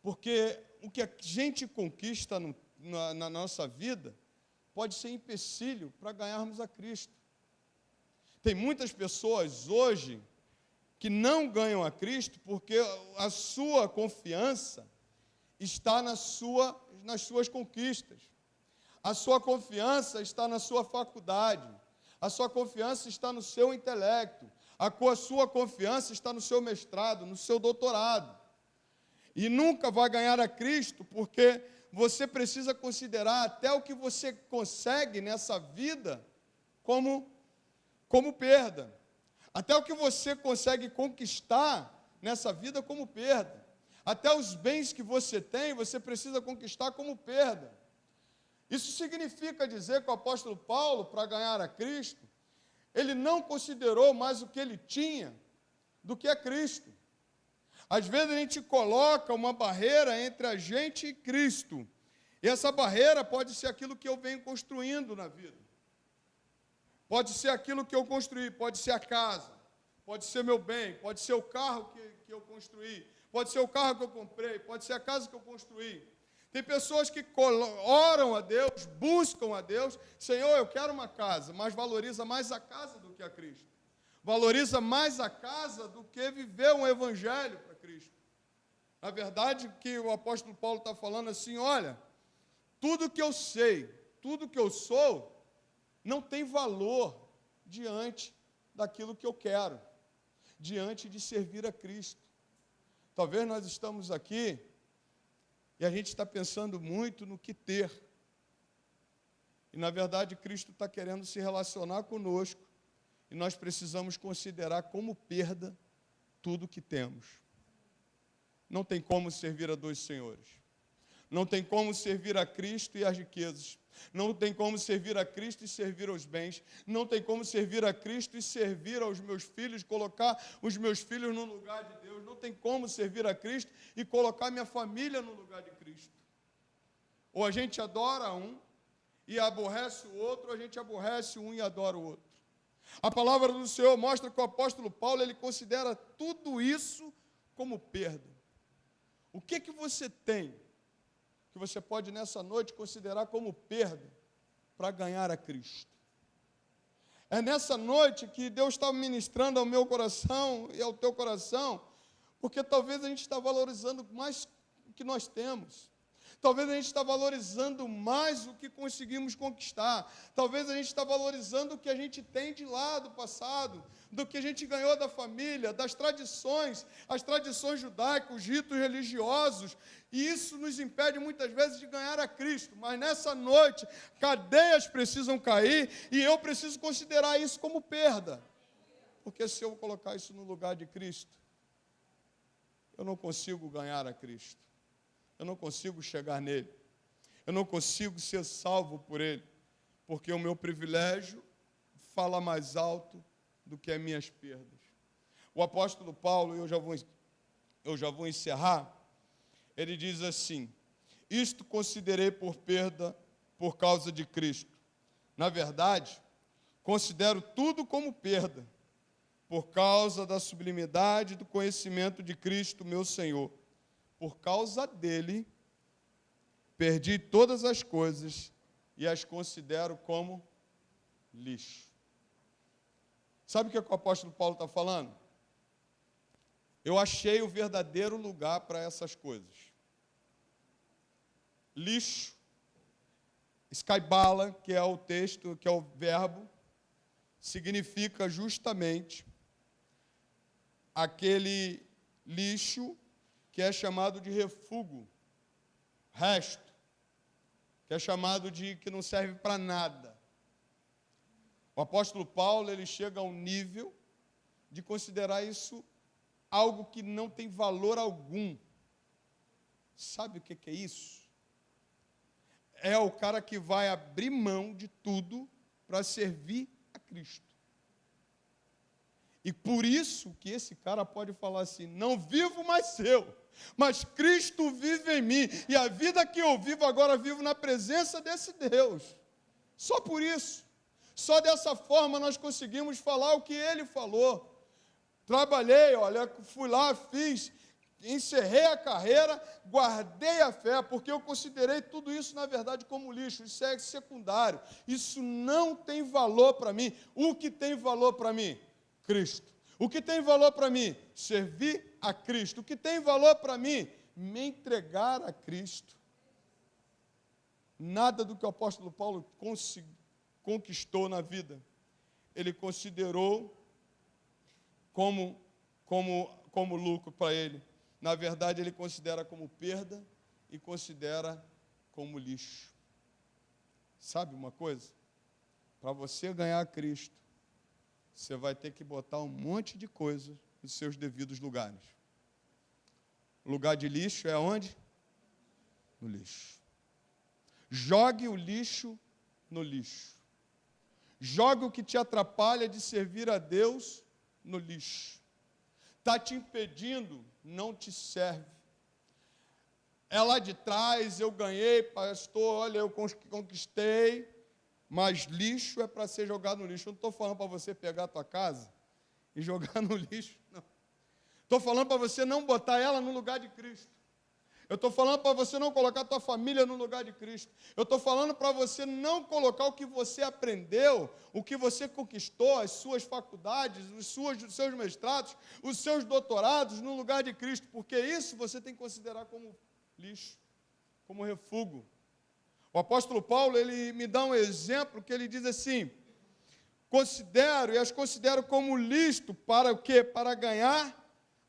Porque o que a gente conquista na nossa vida pode ser empecilho para ganharmos a Cristo. Tem muitas pessoas hoje que não ganham a Cristo porque a sua confiança está nas suas conquistas. A sua confiança está na sua faculdade. A sua confiança está no seu intelecto. A sua confiança está no seu mestrado, no seu doutorado. E nunca vai ganhar a Cristo porque você precisa considerar até o que você consegue nessa vida como perda. Até o que você consegue conquistar nessa vida como perda. Até os bens que você tem, você precisa conquistar como perda. Isso significa dizer que o apóstolo Paulo, para ganhar a Cristo, ele não considerou mais o que ele tinha do que a Cristo. Às vezes a gente coloca uma barreira entre a gente e Cristo. E essa barreira pode ser aquilo que eu venho construindo na vida. Pode ser aquilo que eu construí, pode ser a casa, pode ser meu bem, pode ser o carro que eu construí, pode ser o carro que eu comprei, pode ser a casa que eu construí. Tem pessoas que oram a Deus, buscam a Deus, Senhor, eu quero uma casa, mas valoriza mais a casa do que a Cristo. Valoriza mais a casa do que viver um evangelho para Cristo. Na verdade, que o apóstolo Paulo está falando assim, olha, tudo que eu sei, tudo que eu sou, não tem valor diante daquilo que eu quero, diante de servir a Cristo. Talvez nós estamos aqui e a gente está pensando muito no que ter. E, na verdade, Cristo está querendo se relacionar conosco e nós precisamos considerar como perda tudo que temos. Não tem como servir a dois senhores. Não tem como servir a Cristo e as riquezas. Não tem como servir a Cristo e servir aos bens. Não tem como servir a Cristo e servir aos meus filhos, colocar os meus filhos no lugar de Deus. Não tem como servir a Cristo e colocar minha família no lugar de Cristo. Ou a gente adora um e aborrece o outro, ou a gente aborrece um e adora o outro. A palavra do Senhor mostra que o apóstolo Paulo, ele considera tudo isso como perda. O que você tem que você pode nessa noite considerar como perda para ganhar a Cristo? É nessa noite que Deus está ministrando ao meu coração e ao teu coração, porque talvez a gente está valorizando mais o que nós temos. Talvez a gente está valorizando mais o que conseguimos conquistar. Talvez a gente está valorizando o que a gente tem de lá do passado, do que a gente ganhou da família, das tradições, as tradições judaicas, os ritos religiosos. E isso nos impede muitas vezes de ganhar a Cristo. Mas nessa noite, cadeias precisam cair e eu preciso considerar isso como perda. Porque se eu colocar isso no lugar de Cristo, eu não consigo ganhar a Cristo. Eu não consigo chegar nele. Eu não consigo ser salvo por ele. Porque o meu privilégio fala mais alto do que as minhas perdas. O apóstolo Paulo, eu já vou encerrar, ele diz assim: isto considerei por perda por causa de Cristo. Na verdade, considero tudo como perda, por causa da sublimidade do conhecimento de Cristo, meu Senhor. Por causa dele, perdi todas as coisas e as considero como lixo. Sabe o que o apóstolo Paulo está falando? Eu achei o verdadeiro lugar para essas coisas. Lixo, skaibala, que é o texto, que é o verbo, significa justamente aquele lixo que é chamado de refúgio, resto, que é chamado de que não serve para nada. O apóstolo Paulo, ele chega a um nível de considerar isso algo que não tem valor algum. Sabe o que é isso? É o cara que vai abrir mão de tudo para servir a Cristo. E por isso que esse cara pode falar assim: não vivo mais eu, mas Cristo vive em mim. E a vida que eu vivo agora, vivo na presença desse Deus. Só por isso. Só dessa forma nós conseguimos falar o que ele falou. Trabalhei, olha, fui lá, fiz, encerrei a carreira, guardei a fé, porque eu considerei tudo isso, na verdade, como lixo. Isso é secundário. Isso não tem valor para mim. O que tem valor para mim? Cristo. O que tem valor para mim? Servir a Cristo. O que tem valor para mim? Me entregar a Cristo. Nada do que o apóstolo Paulo conquistou na vida, ele considerou como lucro para ele. Na verdade, ele considera como perda e considera como lixo. Sabe uma coisa? Para você ganhar a Cristo, você vai ter que botar um monte de coisas nos seus devidos lugares. O lugar de lixo é onde? No lixo. Jogue o lixo no lixo. Jogue o que te atrapalha de servir a Deus no lixo. Está te impedindo, não te serve. É lá de trás, eu ganhei, pastor, olha, eu conquistei, mas lixo é para ser jogado no lixo. Eu não estou falando para você pegar a tua casa e jogar no lixo, não. Estou falando para você não botar ela no lugar de Cristo. Eu estou falando para você não colocar a tua família no lugar de Cristo. Eu estou falando para você não colocar o que você aprendeu, o que você conquistou, as suas faculdades, os seus mestrados, os seus doutorados no lugar de Cristo, porque isso você tem que considerar como lixo, como refúgio. O apóstolo Paulo, ele me dá um exemplo que ele diz assim: considero como lixo para o quê? Para ganhar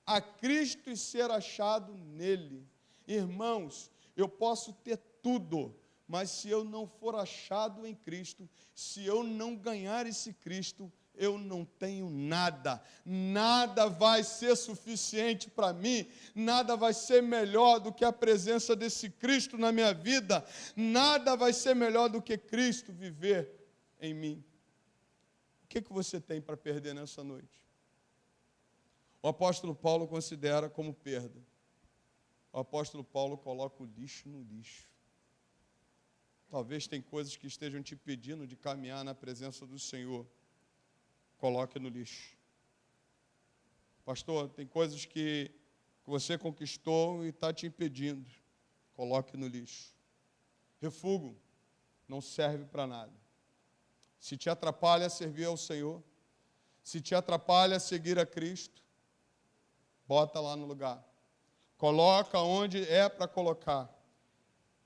a Cristo e ser achado nele. Irmãos, eu posso ter tudo, mas se eu não for achado em Cristo, se eu não ganhar esse Cristo, eu não tenho nada. Nada vai ser suficiente para mim, nada vai ser melhor do que a presença desse Cristo na minha vida, nada vai ser melhor do que Cristo viver em mim. O que você tem para perder nessa noite? O apóstolo Paulo considera como perda. O apóstolo Paulo coloca o lixo no lixo. Talvez tem coisas que estejam te impedindo de caminhar na presença do Senhor. Coloque no lixo. Pastor, tem coisas que você conquistou e está te impedindo. Coloque no lixo. Refúgio não serve para nada. Se te atrapalha servir ao Senhor, se te atrapalha seguir a Cristo, bota lá no lugar. Coloca onde é para colocar.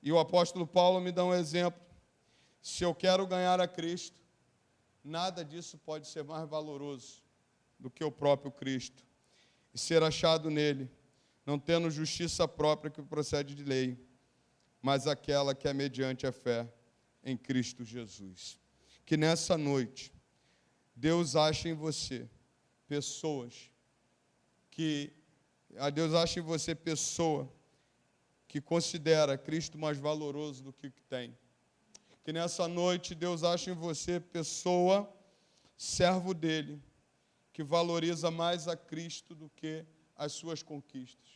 E o apóstolo Paulo me dá um exemplo. Se eu quero ganhar a Cristo, nada disso pode ser mais valoroso do que o próprio Cristo. E ser achado nele, não tendo justiça própria que procede de lei, mas aquela que é mediante a fé em Cristo Jesus. Que nessa noite, Deus ache em você pessoas que... Deus acha em você pessoa que considera Cristo mais valoroso do que tem. Que nessa noite Deus acha em você pessoa, servo dele, que valoriza mais a Cristo do que as suas conquistas.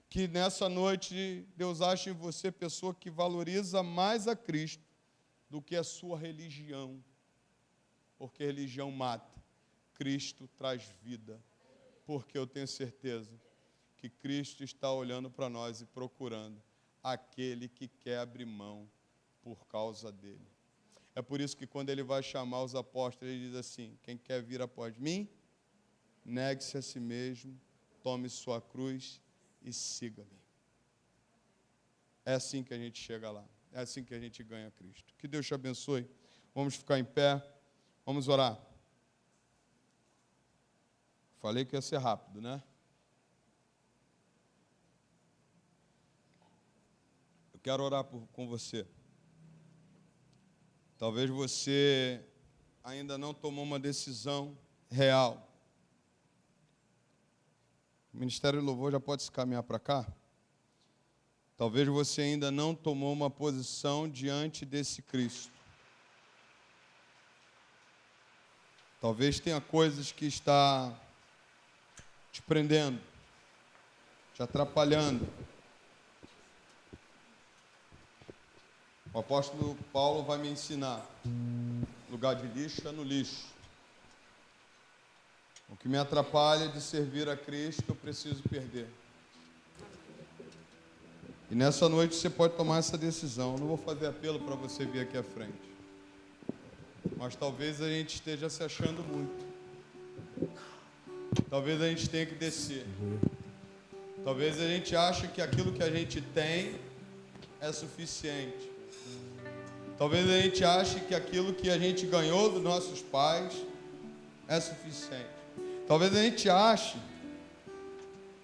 Que nessa noite Deus acha em você pessoa que valoriza mais a Cristo do que a sua religião. Porque religião mata, Cristo traz vida. Porque eu tenho certeza que Cristo está olhando para nós e procurando aquele que quer abrir mão por causa dele. É por isso que quando ele vai chamar os apóstolos, ele diz assim: quem quer vir após mim, negue-se a si mesmo, tome sua cruz e siga-me. É assim que a gente chega lá, é assim que a gente ganha Cristo. Que Deus te abençoe. Vamos ficar em pé, vamos orar. Falei que ia ser rápido, né? Quero orar com você. Talvez você ainda não tomou uma decisão real. O Ministério do Louvor já pode se caminhar para cá. Talvez você ainda não tomou uma posição diante desse Cristo. Talvez tenha coisas que está te prendendo, te atrapalhando. O apóstolo Paulo vai me ensinar, no Lugar de lixo é no lixo. O que me atrapalha de servir a Cristo, eu preciso perder. E nessa noite você pode tomar essa decisão. Eu não vou fazer apelo para você vir aqui à frente. Mas talvez a gente esteja se achando muito. Talvez a gente tenha que descer. Talvez a gente ache que aquilo que a gente tem é suficiente. Talvez a gente ache que aquilo que a gente ganhou dos nossos pais é suficiente. Talvez a gente ache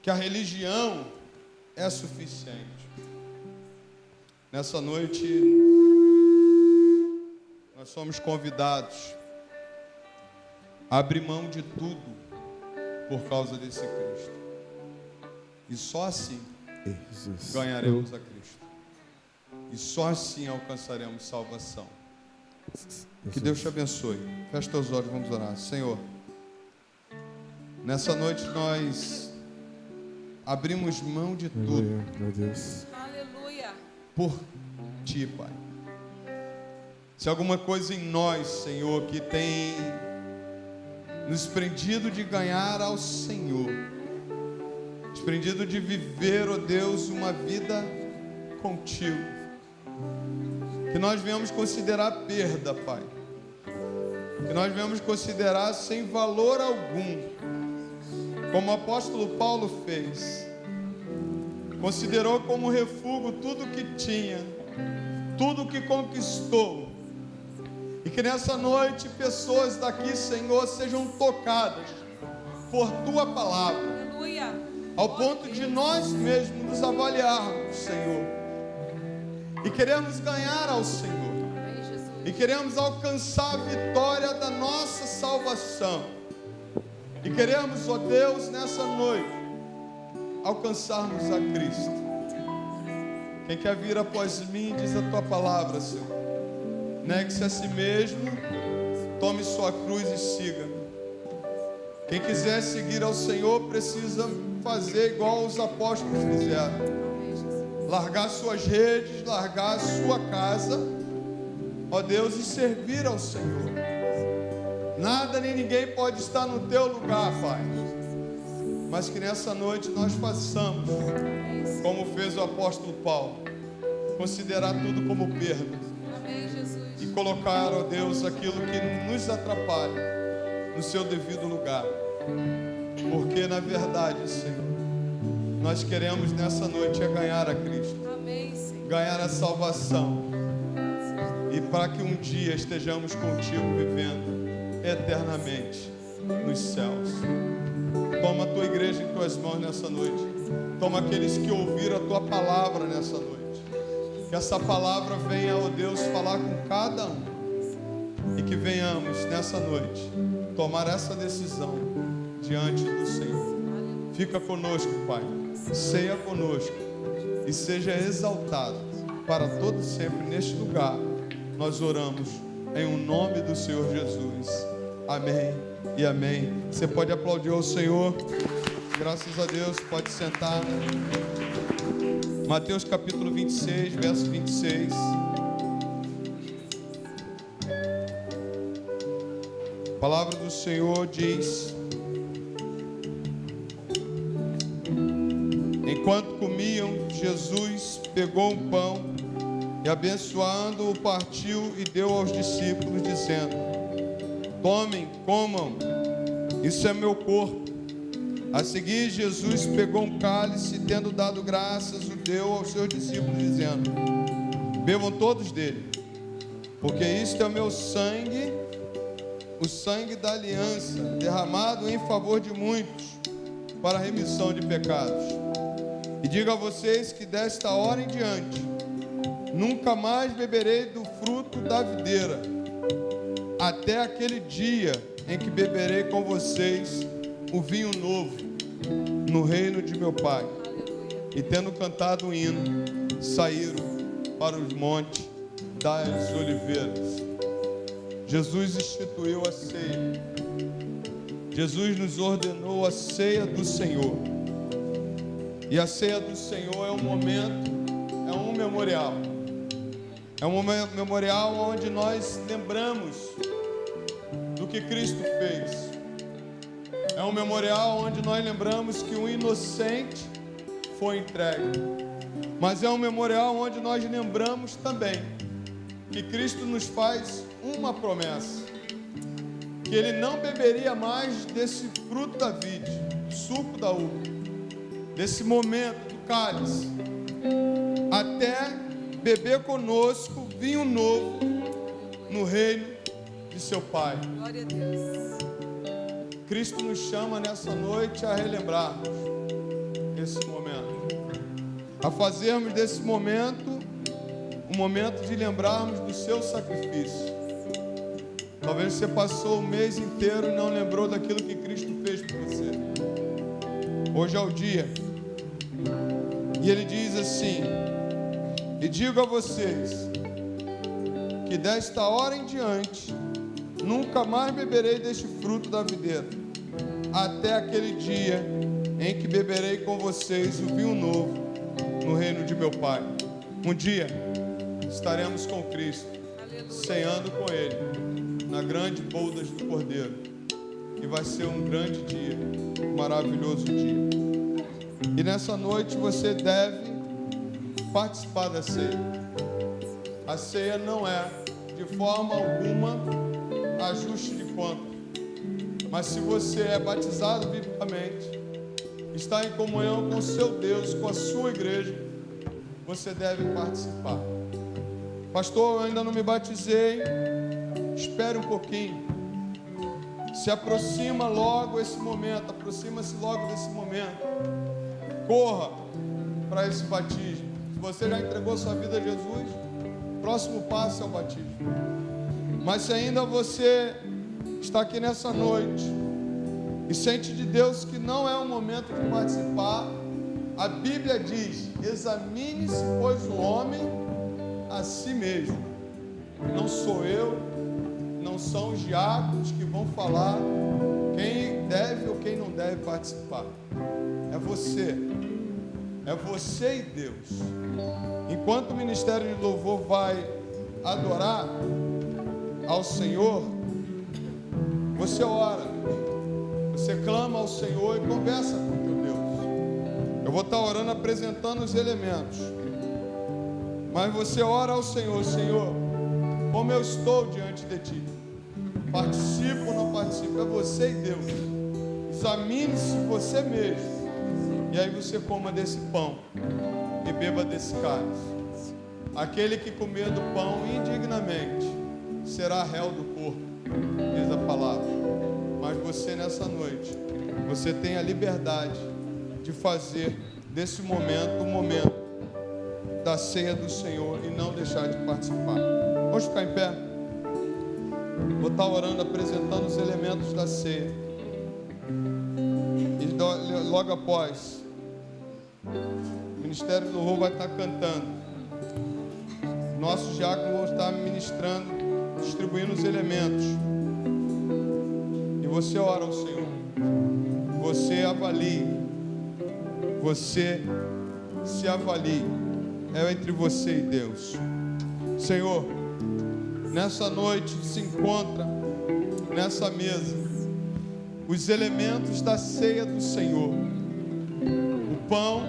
que a religião é suficiente. Nessa noite, nós somos convidados a abrir mão de tudo por causa desse Cristo. E só assim ganharemos a Cristo. E só assim alcançaremos salvação. Que Deus te abençoe. Feche teus olhos, vamos orar. Senhor, nessa noite nós abrimos mão de tudo. Meu Deus. Aleluia. Por Ti, Pai. Se alguma coisa em nós, Senhor, que tem nos prendido de ganhar ao Senhor, desprendido de viver, ó Deus, uma vida contigo, que nós venhamos considerar perda, Pai, que nós venhamos considerar sem valor algum, como o apóstolo Paulo fez, considerou como refúgio tudo que tinha, tudo que conquistou, e que nessa noite pessoas daqui, Senhor, sejam tocadas por Tua palavra, Aleluia. ao ponto de nós mesmos nos avaliarmos, Senhor, e queremos ganhar ao Senhor, Amém, Jesus. e queremos alcançar a vitória da nossa salvação, e queremos, ó Deus, nessa noite, alcançarmos a Cristo. Quem quer vir após mim, diz a Tua palavra, Senhor, negue-se a si mesmo, tome sua cruz e siga-me. Quem quiser seguir ao Senhor precisa fazer igual os apóstolos fizeram: largar suas redes, largar a sua casa, ó Deus, e servir ao Senhor. Nada nem ninguém pode estar no teu lugar, Pai, mas que nessa noite nós façamos como fez o apóstolo Paulo, considerar tudo como perda. Amém, Jesus. E colocar, ó Deus, aquilo que nos atrapalha no seu devido lugar. Porque na verdade, Senhor, nós queremos nessa noite é ganhar a Cristo, Amém, Senhor. ganhar a salvação, e para que um dia estejamos contigo vivendo eternamente nos céus. Toma a tua igreja em tuas mãos nessa noite. Toma aqueles que ouviram a tua palavra nessa noite. Que essa palavra venha, ó Deus, falar com cada um, e que venhamos nessa noite tomar essa decisão diante do Senhor. Fica conosco, Pai, ceia conosco e seja exaltado para todo sempre neste lugar. Nós oramos em o nome do Senhor Jesus. Amém e amém. Você pode aplaudir ao Senhor. Graças a Deus, pode sentar. Mateus capítulo 26, verso 26. A palavra do Senhor diz: enquanto comiam, Jesus pegou um pão e, abençoando-o, partiu e deu aos discípulos, dizendo: tomem, comam, isso é meu corpo. A seguir, Jesus pegou um cálice e, tendo dado graças, o deu aos seus discípulos, dizendo: bebam todos dele, porque isto é o meu sangue, o sangue da aliança, derramado em favor de muitos, para a remissão de pecados. E digo a vocês que desta hora em diante, nunca mais beberei do fruto da videira, até aquele dia em que beberei com vocês o vinho novo no reino de meu Pai. E tendo cantado um hino, saíram para os montes das oliveiras. Jesus instituiu a ceia. Jesus nos ordenou a ceia do Senhor. E a ceia do Senhor é um momento, é um memorial. É um memorial onde nós lembramos que Cristo fez. É um memorial onde nós lembramos que um inocente foi entregue. Mas é um memorial onde nós lembramos também que Cristo nos faz uma promessa: que Ele não beberia mais desse fruto da vide, do suco da uva, desse momento do cálice, até beber conosco vinho novo no reino de seu Pai. Glória a Deus. Cristo nos chama nessa noite a relembrarmos esse momento, a fazermos desse momento um momento de lembrarmos do seu sacrifício. Talvez você passou o mês inteiro e não lembrou daquilo que Cristo fez por você. Hoje é o dia. E Ele diz assim: e digo a vocês que desta hora em diante nunca mais beberei deste fruto da videira, até aquele dia em que beberei com vocês o vinho novo no reino de meu Pai. Um dia estaremos com Cristo, ceando com Ele na grande bodas do Cordeiro, e vai ser um grande dia, um maravilhoso dia. E nessa noite você deve participar da ceia. A ceia não é de forma alguma ajuste de conta, mas se você é batizado biblicamente, está em comunhão com o seu Deus, com a sua igreja, você deve participar. Pastor, eu ainda não me batizei. Espere um pouquinho. Se aproxima logo esse momento, aproxima-se logo desse momento. Corra para esse batismo. Se você já entregou sua vida a Jesus, o próximo passo é o batismo. Mas se ainda você está aqui nessa noite e sente de Deus que não é o momento de participar, a Bíblia diz: examine-se, pois, o homem a si mesmo. Não sou eu, não são os diáconos que vão falar quem deve ou quem não deve participar. É você e Deus. Enquanto o ministério de louvor vai adorar ao Senhor, você ora, você clama ao Senhor e conversa com teu Deus. Eu vou estar orando, apresentando os elementos, mas você ora ao Senhor: Senhor, como eu estou diante de Ti? Participo ou não participo? É você e Deus. Examine-se você mesmo, e aí você coma desse pão e beba desse cálice. Aquele que comer do pão indignamente será réu do corpo, diz a palavra. Mas você, nessa noite, você tem a liberdade de fazer desse momento um momento da ceia do Senhor e não deixar de participar. Vamos ficar em pé? Vou estar orando, apresentando os elementos da ceia. E logo após, o Ministério do Louvor vai estar cantando. Nossos diáconos vão estar ministrando, distribuindo os elementos. E você ora ao Senhor. Você avalie. Você se avalie. É entre você e Deus. Senhor, nessa noite se encontra nessa mesa os elementos da ceia do Senhor, o pão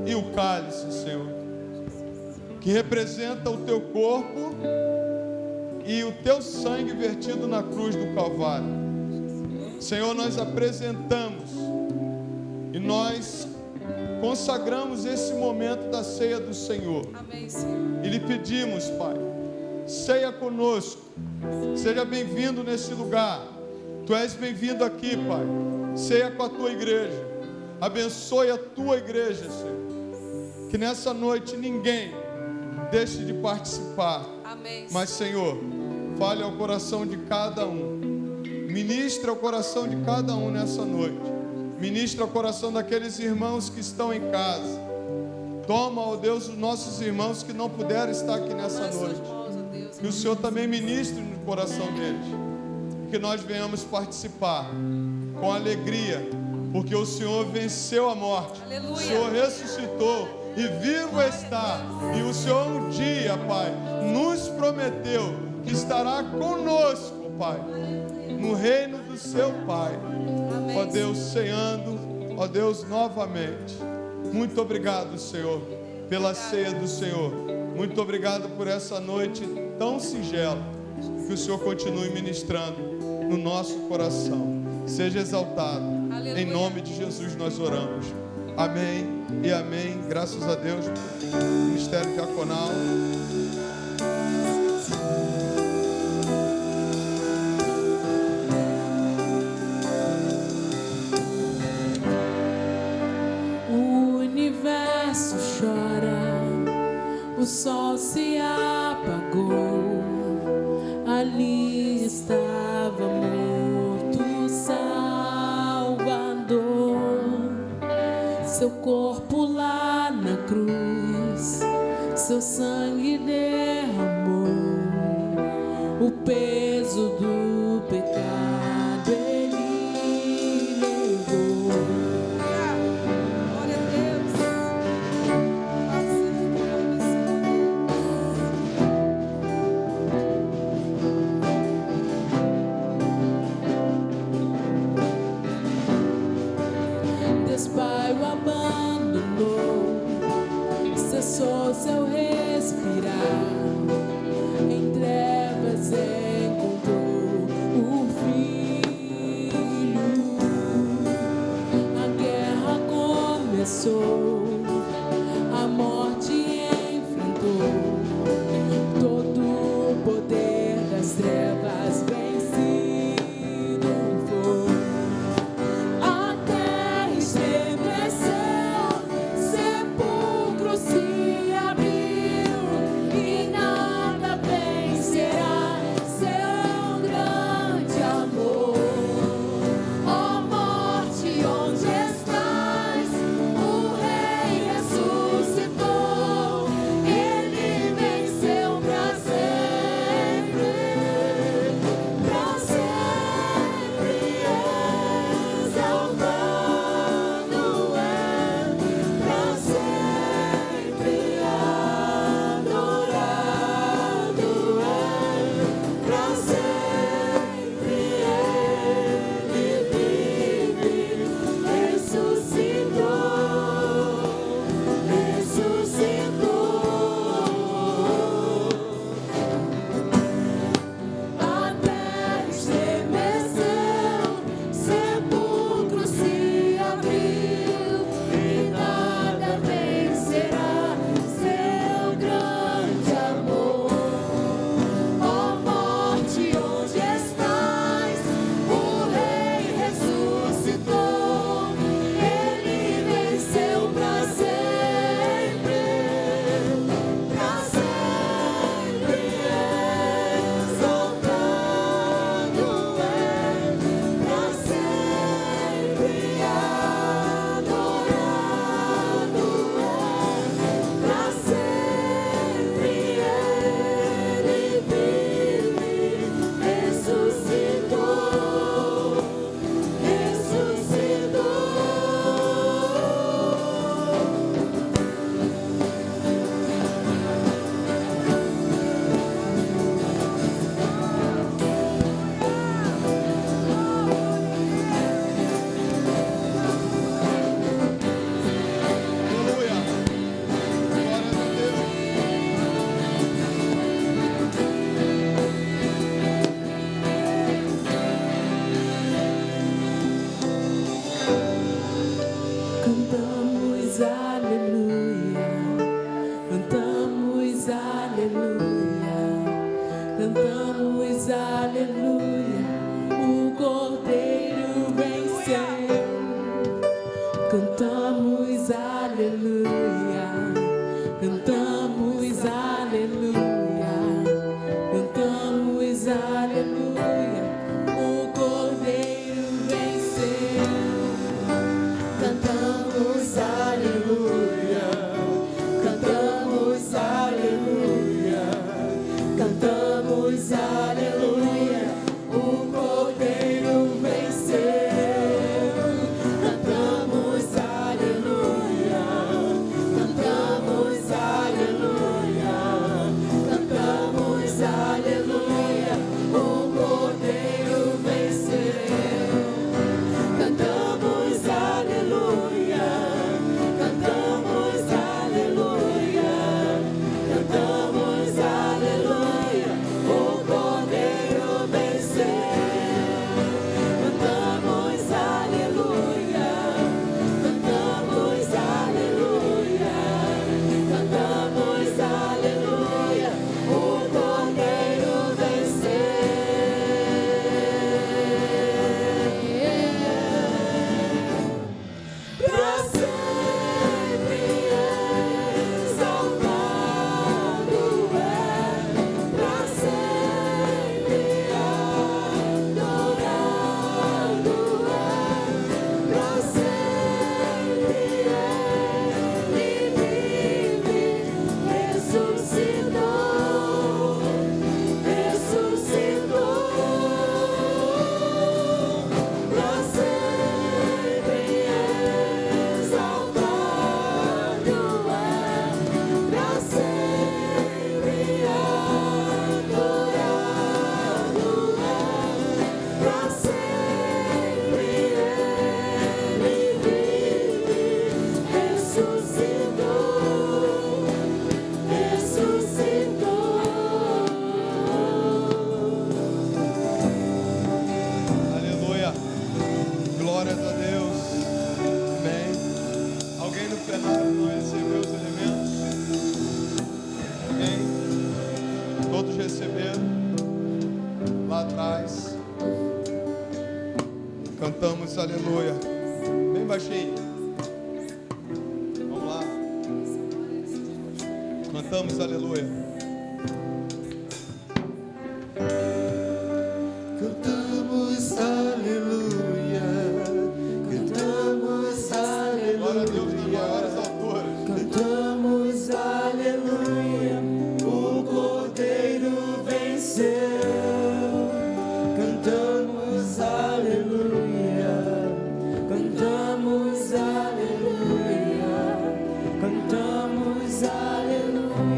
e o cálice, Senhor, que representa o teu corpo e o teu sangue vertido na cruz do Calvário. Senhor, nós apresentamos e nós consagramos esse momento da ceia do Senhor. Amém, Senhor. E lhe pedimos, Pai, ceia conosco. Seja bem-vindo nesse lugar. Tu és bem-vindo aqui, Pai. Ceia com a tua igreja. Abençoe a tua igreja, Senhor. Que nessa noite ninguém deixe de participar. Amém. Mas, Senhor, fale ao coração de cada um. Ministra ao coração de cada um nessa noite. Ministra ao coração daqueles irmãos que estão em casa. Toma, ó Deus, os nossos irmãos que não puderam estar aqui nessa noite. Que o Senhor também ministre no coração deles. Que nós venhamos participar com alegria, porque o Senhor venceu a morte. Aleluia. O Senhor ressuscitou e vivo está. E o Senhor um dia, Pai, nos prometeu que estará conosco, Pai. no reino do seu Pai. Ó Deus, ceando, ó Deus, novamente. Muito obrigado, Senhor, pela ceia do Senhor. Muito obrigado por essa noite tão singela. Que o Senhor continue ministrando no nosso coração. Seja exaltado. Aleluia. Em nome de Jesus nós oramos. Amém e amém. Graças a Deus. Ministério diaconal. O universo chora, o sol se apagou, ali estava morto Salvador, seu corpo lá na cruz, seu sangue derramou, o peso do pecado ele levou. Glória a Deus. Deus Pai o abandonou, cessou seu respirar, em trevas encontrou o Filho. A guerra começou, a morte enfrentou, todo o poder das trevas vencido foi. A terra estremeceu, sepulcro se abriu e nada vencerá seu grande amor. Ó morte, onde estás? O Rei ressuscitou, ele venceu pra sempre exaltado é, pra sempre adorado é, pra sempre ele vive, ressuscitou. A terra estremeceu, sepulcro se abriu e nada vencerá seu grande amor. Ó morte, onde estás? O Rei ressuscitou, ele venceu pra sempre exaltado é, pra sempre adorado é, pra sempre ele vive, ressuscitou. Aleluia. Glória a Deus. Cantamos aleluia, cantamos aleluia, cantamos aleluia, o Cordeiro venceu. Cantamos aleluia, cantamos aleluia, cantamos aleluia, o Cordeiro venceu. Cantamos aleluia, cantamos aleluia, cantamos aleluia, o Cantamos aleluia. Bem baixinho. Vamos lá. Cantamos aleluia. Cantamos aleluia. Cantamos aleluia. Glória a Deus nas maiores alturas. Cantamos aleluia. O Cordeiro venceu. Cantamos aleluia. Cantamos aleluia. Cantamos aleluia.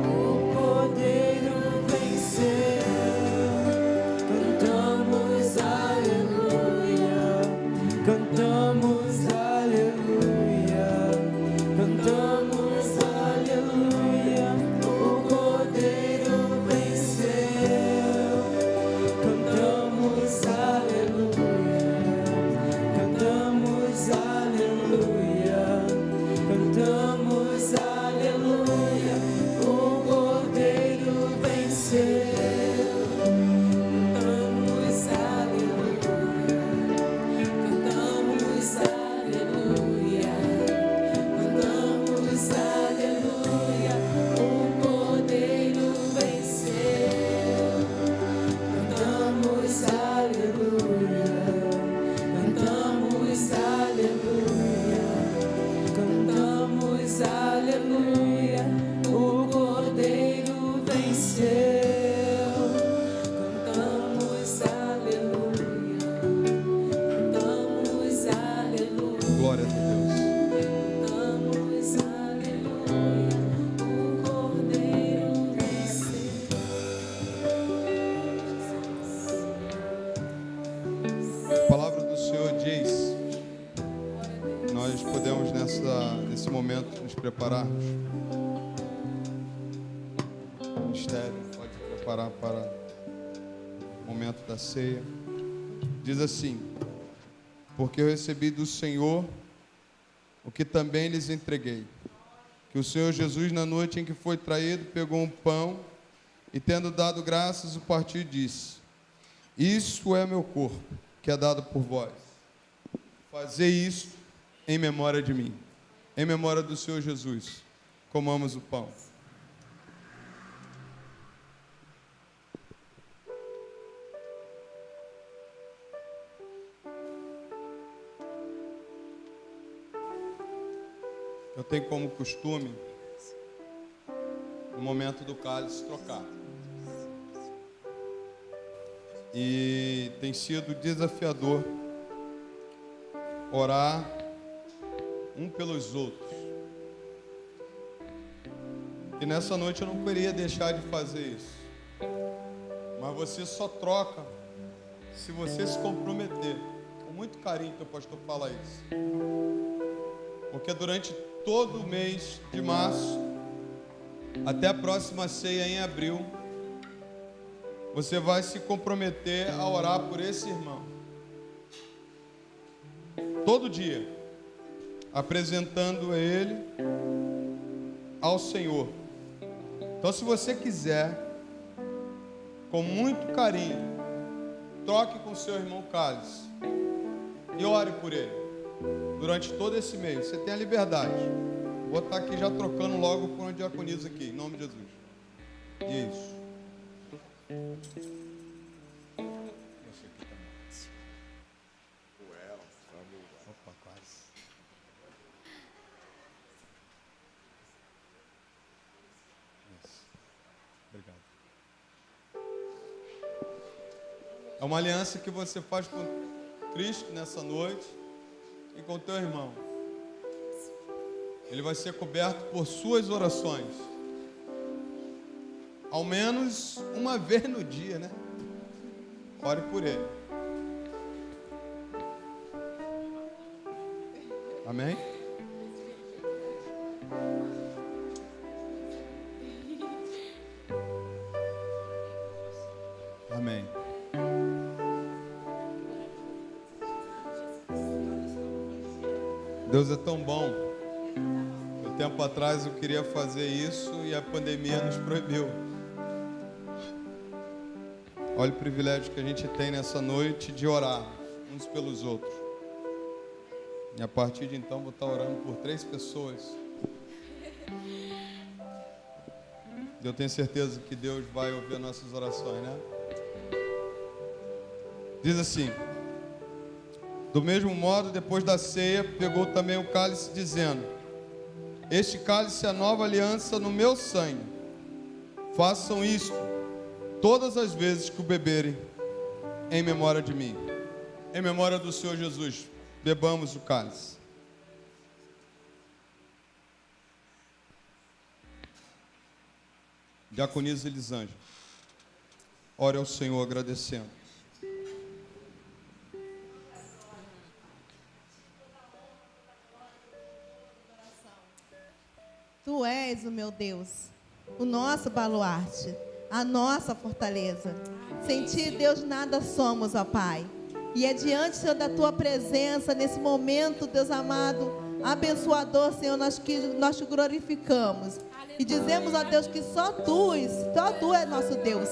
O Cordeiro venceu. Cantamos aleluia. Cantamos aleluia. Cantamos aleluia. O Cordeiro venceu. Cantamos aleluia. Cantamos aleluia. Cantamos aleluia. O Cordeiro venceu. Cantamos aleluia. Cantamos aleluia. Cantamos aleluia. O Cordeiro venceu. Cantamos aleluia. Cantamos aleluia. Cantamos aleluia. O Cordeiro venceu. Cantamos aleluia. Cantamos aleluia. Glória a Deus. Cantamos aleluia. O Cordeiro venceu. A palavra do Senhor diz: nós podemos nesse momento nos prepararmos. O ministério pode preparar para o momento da ceia. Diz assim: porque eu recebi do Senhor o que também lhes entreguei, que o Senhor Jesus, na noite em que foi traído, pegou um pão e, tendo dado graças, o partiu e disse: isso é meu corpo, que é dado por vós. Fazei isso em memória de mim, em memória do Senhor Jesus. Comamos o pão. Eu tenho como costume, no momento do cálice, trocar. E tem sido desafiador orar um pelos outros. E nessa noite eu não queria deixar de fazer isso. Mas você só troca se você se comprometer. Com muito carinho que o pastor fala isso. Porque durante todo o mês de março, até a próxima ceia em abril, você vai se comprometer a orar por esse irmão. Todo dia, apresentando ele ao Senhor. Então, se você quiser, com muito carinho, troque com seu irmão cálice e ore por ele durante todo esse mês. Você tem a liberdade. Vou estar aqui já trocando logo por uma diaconisa aqui, em nome de Jesus. Isso. Opa, quase. Isso. Obrigado. É uma aliança que você faz com Cristo nessa noite e com o teu irmão. Ele vai ser coberto por suas orações. Ao menos uma vez no dia, né? Ore por ele. Amém? Amém. Deus é tão bom. Um tempo atrás eu queria fazer isso e a pandemia nos proibiu. Olha o privilégio que a gente tem nessa noite de orar. uns pelos outros. E a partir de então vou estar orando por 3 pessoas. Eu tenho certeza que Deus vai ouvir nossas orações, né? Diz assim: do mesmo modo, depois da ceia, pegou também o cálice, dizendo: este cálice é a nova aliança no meu sangue. Façam isto todas as vezes que o beberem, em memória de mim. Em memória do Senhor Jesus, bebamos o cálice. Diaconisa Elisângela, ore ao Senhor agradecendo. Tu és o meu Deus, o nosso baluarte, a nossa fortaleza. Sem ti, Deus, nada somos, ó Pai. E é diante, Senhor, da tua presença, nesse momento, Deus amado, abençoador, Senhor, nós te glorificamos. E dizemos, ó Deus, que só Tu é nosso Deus.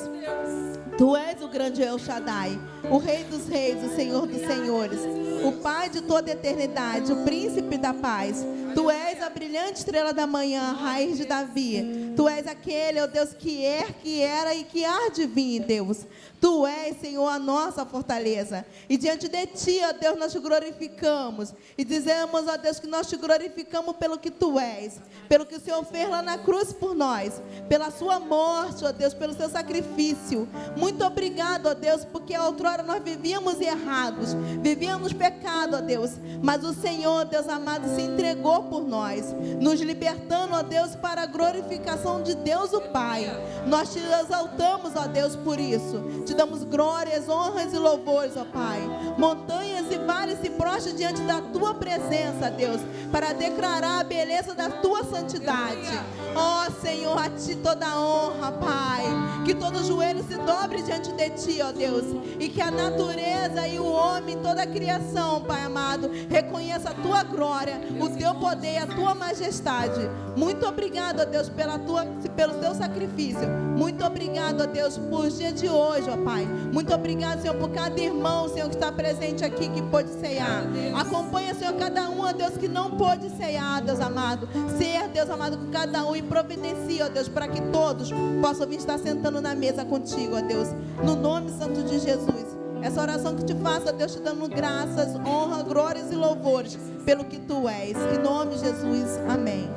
Tu és o grande El Shaddai, o Rei dos Reis, o Senhor dos Senhores, o Pai de toda a eternidade, o Príncipe da paz. Tu és a brilhante estrela da manhã, a raiz de Davi. Tu és aquele, ó Deus, que era e que há de vir, Deus. Tu és, Senhor, a nossa fortaleza. E diante de Ti, ó Deus, nós te glorificamos. E dizemos, ó Deus, que nós te glorificamos pelo que Tu és. Pelo que o Senhor fez lá na cruz por nós. Pela Sua morte, ó Deus, pelo Seu sacrifício. Muito obrigado, ó Deus, porque outrora nós vivíamos errados. Vivíamos pecado, ó Deus. Mas o Senhor, Deus amado, se entregou por nós. Nos libertando, ó Deus, para a glorificação de Deus o Pai. Nós te exaltamos, ó Deus, por isso. Te damos glórias, honras e louvores, ó Pai. Montanhas e vales se prostram diante da Tua presença, Deus, para declarar a beleza da Tua santidade. Ó Senhor, a Ti toda a honra, Pai. Que todo joelho se dobre diante de Ti, ó Deus. E que a natureza e o homem, toda a criação, Pai amado, reconheça a Tua glória, o Teu poder, a Tua majestade. Muito obrigado, ó Deus, pelo Teu sacrifício. Muito obrigado, ó Deus, por dia de hoje, ó Pai. Muito obrigado, Senhor, por cada irmão, Senhor, que está presente aqui, que pôde ceiar. Acompanha, Senhor, cada um, ó Deus, que não pôde ceiar, Deus amado. Ser, Deus amado, com cada um e providencia, ó Deus, para que todos possam vir estar sentando na mesa contigo, ó Deus. No nome santo de Jesus. Essa oração que te faço, ó Deus, te dando graças, honra, glórias e louvores pelo que Tu és. Em nome de Jesus. Amém.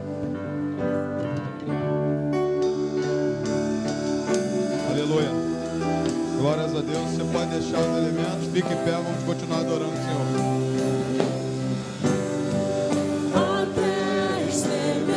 Aleluia. Glórias a Deus. Você pode deixar os elementos. Fique em pé, vamos continuar adorando o Senhor. Pra sempre.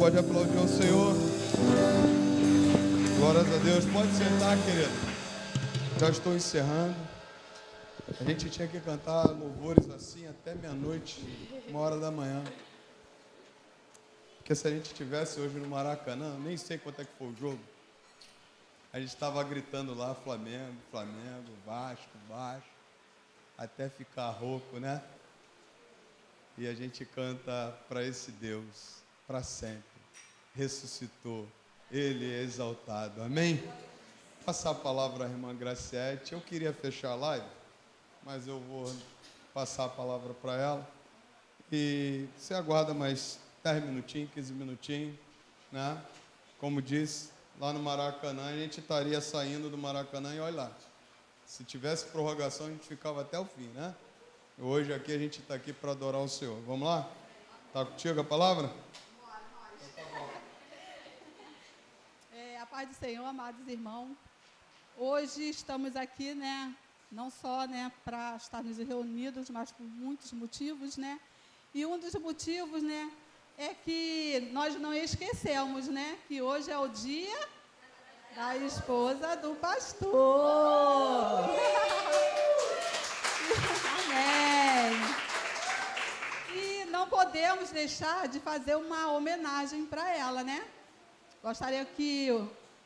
pode aplaudir o Senhor. Glórias a Deus. Pode sentar, querido. Já estou encerrando. A gente tinha que cantar louvores assim até meia-noite, 1h da manhã. Porque se a gente estivesse hoje no Maracanã, nem sei quanto é que foi o jogo, a gente estava gritando lá, Flamengo, Flamengo, Vasco, Vasco, até ficar rouco, né? E a gente canta para esse Deus, para sempre. Ressuscitou, Ele é exaltado. Amém? Passar a palavra à irmã Graciete. Eu queria fechar a live, mas eu vou passar a palavra para ela. E você aguarda mais 10 minutinhos, 15 minutinhos, né? Como disse, lá no Maracanã, a gente estaria saindo do Maracanã e olha lá. Se tivesse prorrogação, a gente ficava até o fim, né? Hoje aqui a gente está aqui para adorar o Senhor. Vamos lá? Está contigo a palavra? A paz do Senhor, amados irmãos. Hoje estamos aqui, né? Não só, né, para estarmos reunidos, mas por muitos motivos, né? E um dos motivos, né, é que nós não esquecemos, né, que hoje é o dia da esposa do pastor. Amém. E não podemos deixar de fazer uma homenagem para ela, né? Gostaria que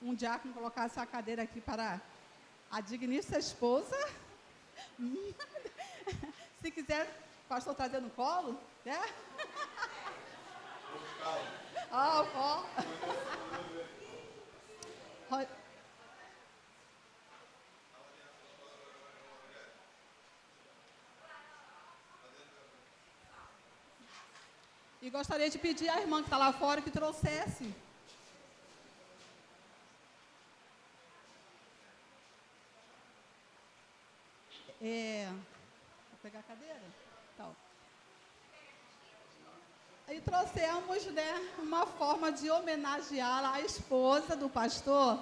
um diácono colocasse a cadeira aqui para a digníssima esposa. Se quiser, pastor, trazer no colo, né? Ó. E gostaria de pedir à irmã que está lá fora que trouxesse. Vou pegar a cadeira? Então. E trouxemos, né, uma forma de homenagear a esposa do pastor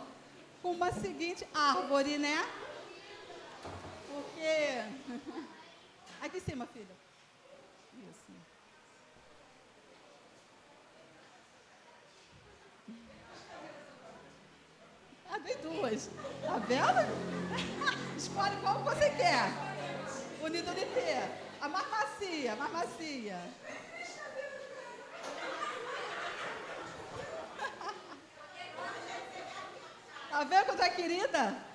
com uma seguinte árvore, né? Porque... Aqui em cima, filha. Isso. Ah, tem duas. Tá vendo? Escolhe qual você quer. Unido de ter. A mais macia, mais macia. Tá vendo quanto é querida?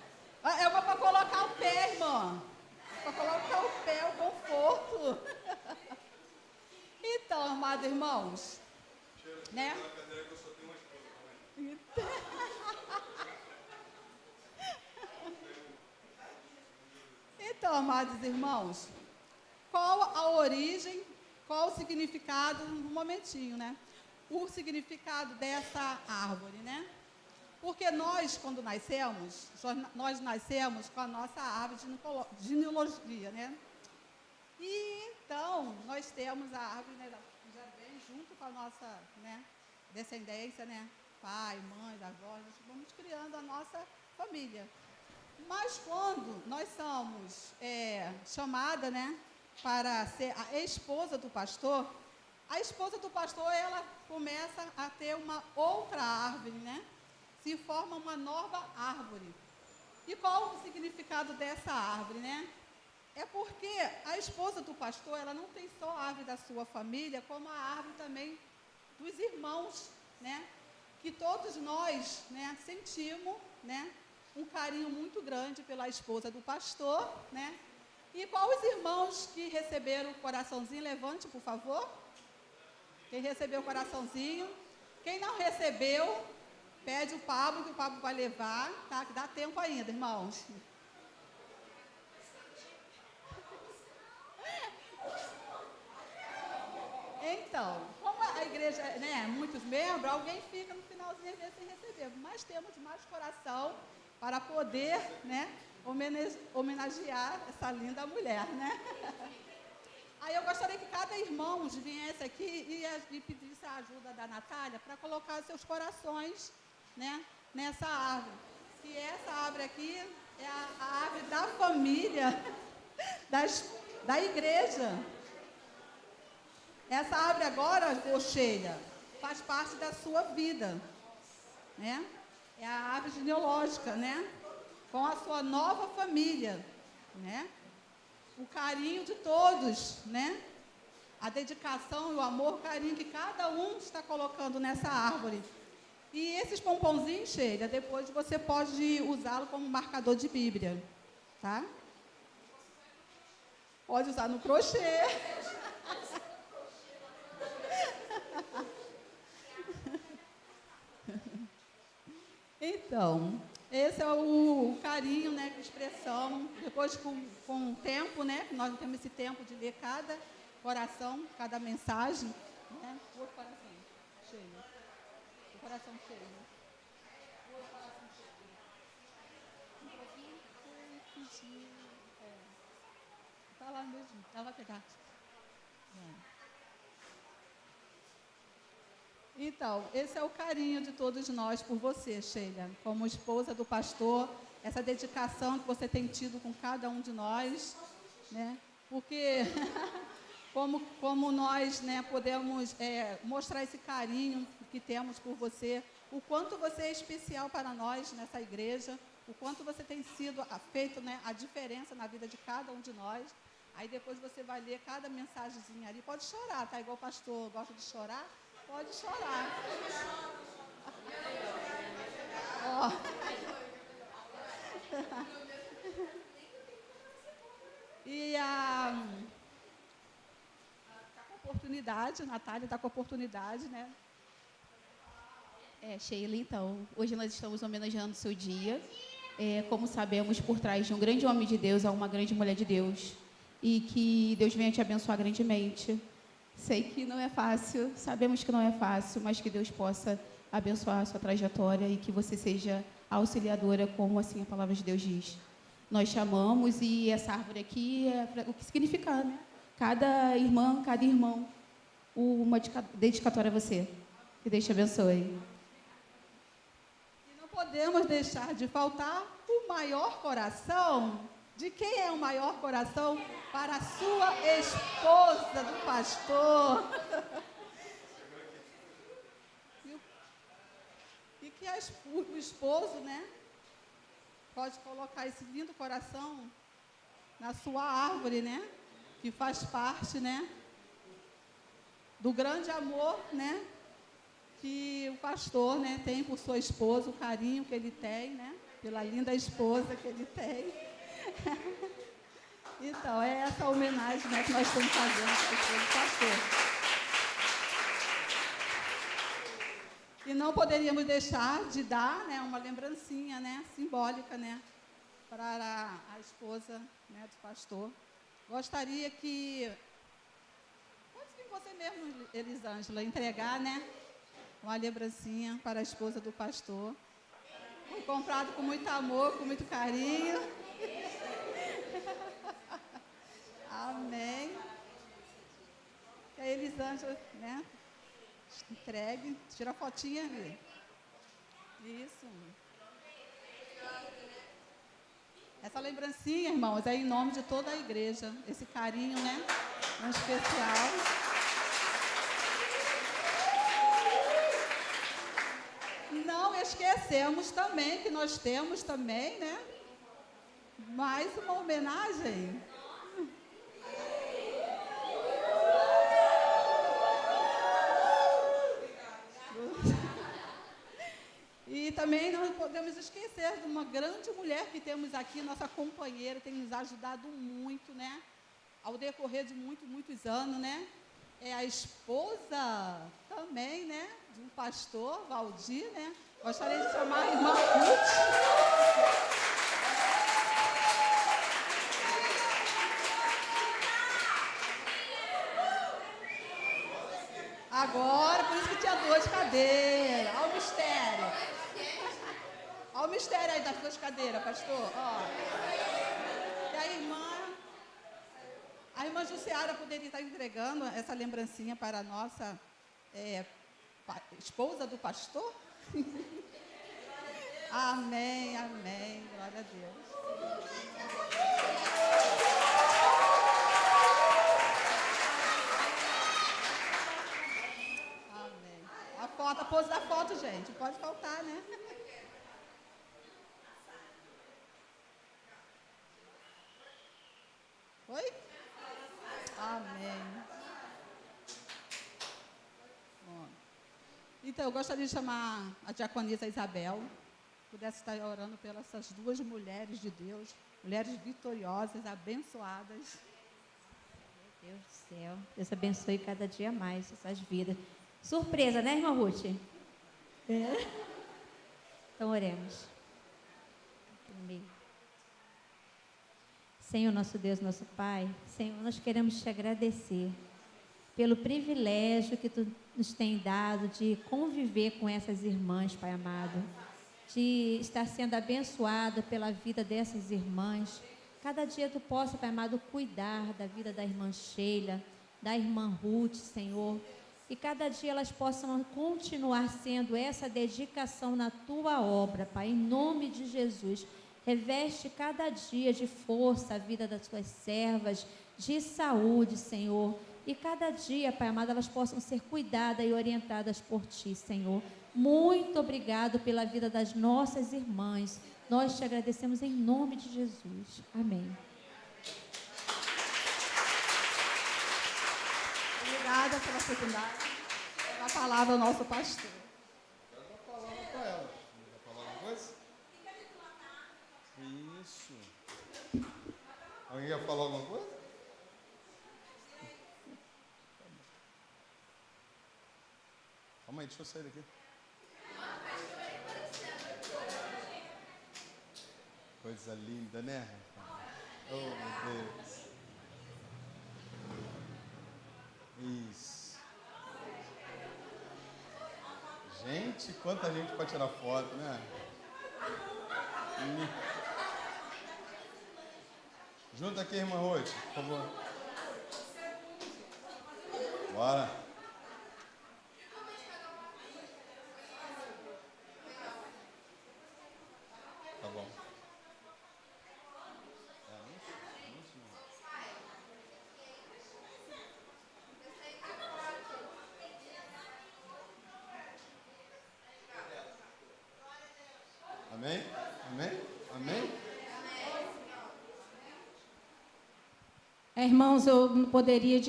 É uma para colocar o pé, irmã. Para colocar o pé, o conforto. Então, amados irmãos, né? Então, amados irmãos, qual a origem, qual o significado, um momentinho, né? O significado dessa árvore, né? Porque nós, quando nascemos, nós nascemos com a nossa árvore de genealogia, né? E então, nós temos a árvore, né, já vem junto com a nossa, né, descendência, né? Pai, mãe, avó, nós vamos criando a nossa família. Mas quando nós somos chamada, né, para ser a esposa do pastor, a esposa do pastor, ela começa a ter uma outra árvore, né? Se forma uma nova árvore. E qual o significado dessa árvore, né? É porque a esposa do pastor, ela não tem só a árvore da sua família, como a árvore também dos irmãos, né? Que todos nós, né, sentimos, né, um carinho muito grande pela esposa do pastor, né? E qual os irmãos que receberam o coraçãozinho? Levante, por favor. Quem recebeu o coraçãozinho? Quem não recebeu, pede o Pablo, que o Pablo vai levar, tá? Que dá tempo ainda, irmãos. Então, como a igreja, né, muitos membros, alguém fica no finalzinho às vezes sem receber. Mas temos mais coração para poder, né, homenagear essa linda mulher, né? Aí eu gostaria que cada irmão viesse aqui e pedisse a ajuda da Natália para colocar seus corações, né, nessa árvore. Que essa árvore aqui é a árvore da família, da igreja. Essa árvore agora, ô cheia, faz parte da sua vida, né? É a árvore genealógica, né? Com a sua nova família, né? O carinho de todos, né? A dedicação e o amor, o carinho que cada um está colocando nessa árvore. E esses pomponzinhos, Sheila, depois você pode usá-lo como marcador de Bíblia, tá? Pode usar no crochê. Então, esse é o carinho, né, que expressamos. Depois, com o tempo, né, que nós temos esse tempo de ler cada coração, cada mensagem, né? O coração cheio. O coração cheio. O coração cheio. Tá lá mesmo. Ela vai pegar. Então, esse é o carinho de todos nós por você, Sheila, como esposa do pastor, essa dedicação que você tem tido com cada um de nós, né? Porque como nós, né, podemos mostrar esse carinho que temos por você, o quanto você é especial para nós nessa igreja, o quanto você tem sido feito, né, a diferença na vida de cada um de nós. Aí depois você vai ler cada mensagenzinha ali, pode chorar, tá? Igual o pastor gosta de chorar. Pode chorar. Ó. E a oportunidade, a Natália está com a oportunidade, né? Sheila, então, hoje nós estamos homenageando o seu dia. Como sabemos, por trás de um grande homem de Deus há uma grande mulher de Deus. E que Deus venha te abençoar grandemente. Sei que não é fácil, sabemos que não é fácil, mas que Deus possa abençoar a sua trajetória e que você seja auxiliadora, como assim a palavra de Deus diz. Nós chamamos e essa árvore aqui é o que significa, né? Cada irmã, cada irmão, uma dedicatória a você. Que Deus te abençoe. E não podemos deixar de faltar o maior coração. De quem é o maior coração? Para a sua esposa do pastor. E que o esposo, né, pode colocar esse lindo coração na sua árvore, né, que faz parte, né, do grande amor, né, que o pastor, né, tem por sua esposa, o carinho que ele tem, né, pela linda esposa que ele tem. Então, é essa homenagem, né, que nós estamos fazendo para o pastor. E não poderíamos deixar de dar, né, uma lembrancinha, né, simbólica, né, para a esposa, né, do pastor. Gostaria que você mesmo, Elisângela, entregar, né, uma lembrancinha para a esposa do pastor. Foi comprado com muito amor, com muito carinho. Amém. Que a Elisângela, né, entregue, tira a fotinha ali. Isso. Essa lembrancinha, irmãos, é em nome de toda a igreja. Esse carinho, né, um especial. Não esquecemos também que nós temos também, né, mais uma homenagem. E também não podemos esquecer de uma grande mulher que temos aqui, nossa companheira, tem nos ajudado muito, né? Ao decorrer de muitos anos, né? É a esposa também, né? De um pastor, Valdir, né? Gostaria de chamar a irmã Ruth. Agora, por isso que tinha dor de cadeira. Olha o mistério. Olha o mistério aí das duas cadeiras, pastor. Ó. E a irmã Jussiara poderia estar entregando essa lembrancinha para a nossa esposa do pastor? Amém, amém. Glória a Deus. Amém. foto, a pose da foto, gente. Pode faltar, né? Oi? Amém. Bom, então, eu gostaria de chamar a diaconisa Isabel, pudesse estar orando pelas essas duas mulheres de Deus, mulheres vitoriosas, abençoadas. Meu Deus do céu, Deus abençoe cada dia mais essas vidas. Surpresa, né, irmã Ruth? É. Então, oremos. Senhor, nosso Deus, nosso Pai, Senhor, nós queremos te agradecer pelo privilégio que Tu nos tem dado de conviver com essas irmãs, Pai amado, de estar sendo abençoado pela vida dessas irmãs. Cada dia Tu possa, Pai amado, cuidar da vida da irmã Sheila, da irmã Ruth, Senhor, e cada dia elas possam continuar sendo essa dedicação na Tua obra, Pai, em nome de Jesus. Reveste cada dia de força a vida das Tuas servas, de saúde, Senhor. E cada dia, Pai amado, elas possam ser cuidadas e orientadas por Ti, Senhor. Muito obrigado pela vida das nossas irmãs. Nós te agradecemos em nome de Jesus. Amém. Obrigada pela oportunidade. A palavra ao nosso pastor. Isso. Alguém quer falar alguma coisa? Calma aí, deixa eu sair daqui. Coisa linda, né? Oh, meu Deus. Isso. Gente, quanta gente para tirar foto, né? Junta aqui, irmã Ruth, por favor. Bora. Tá bom. Amém? Amém? Amém? Irmãos, eu não poderia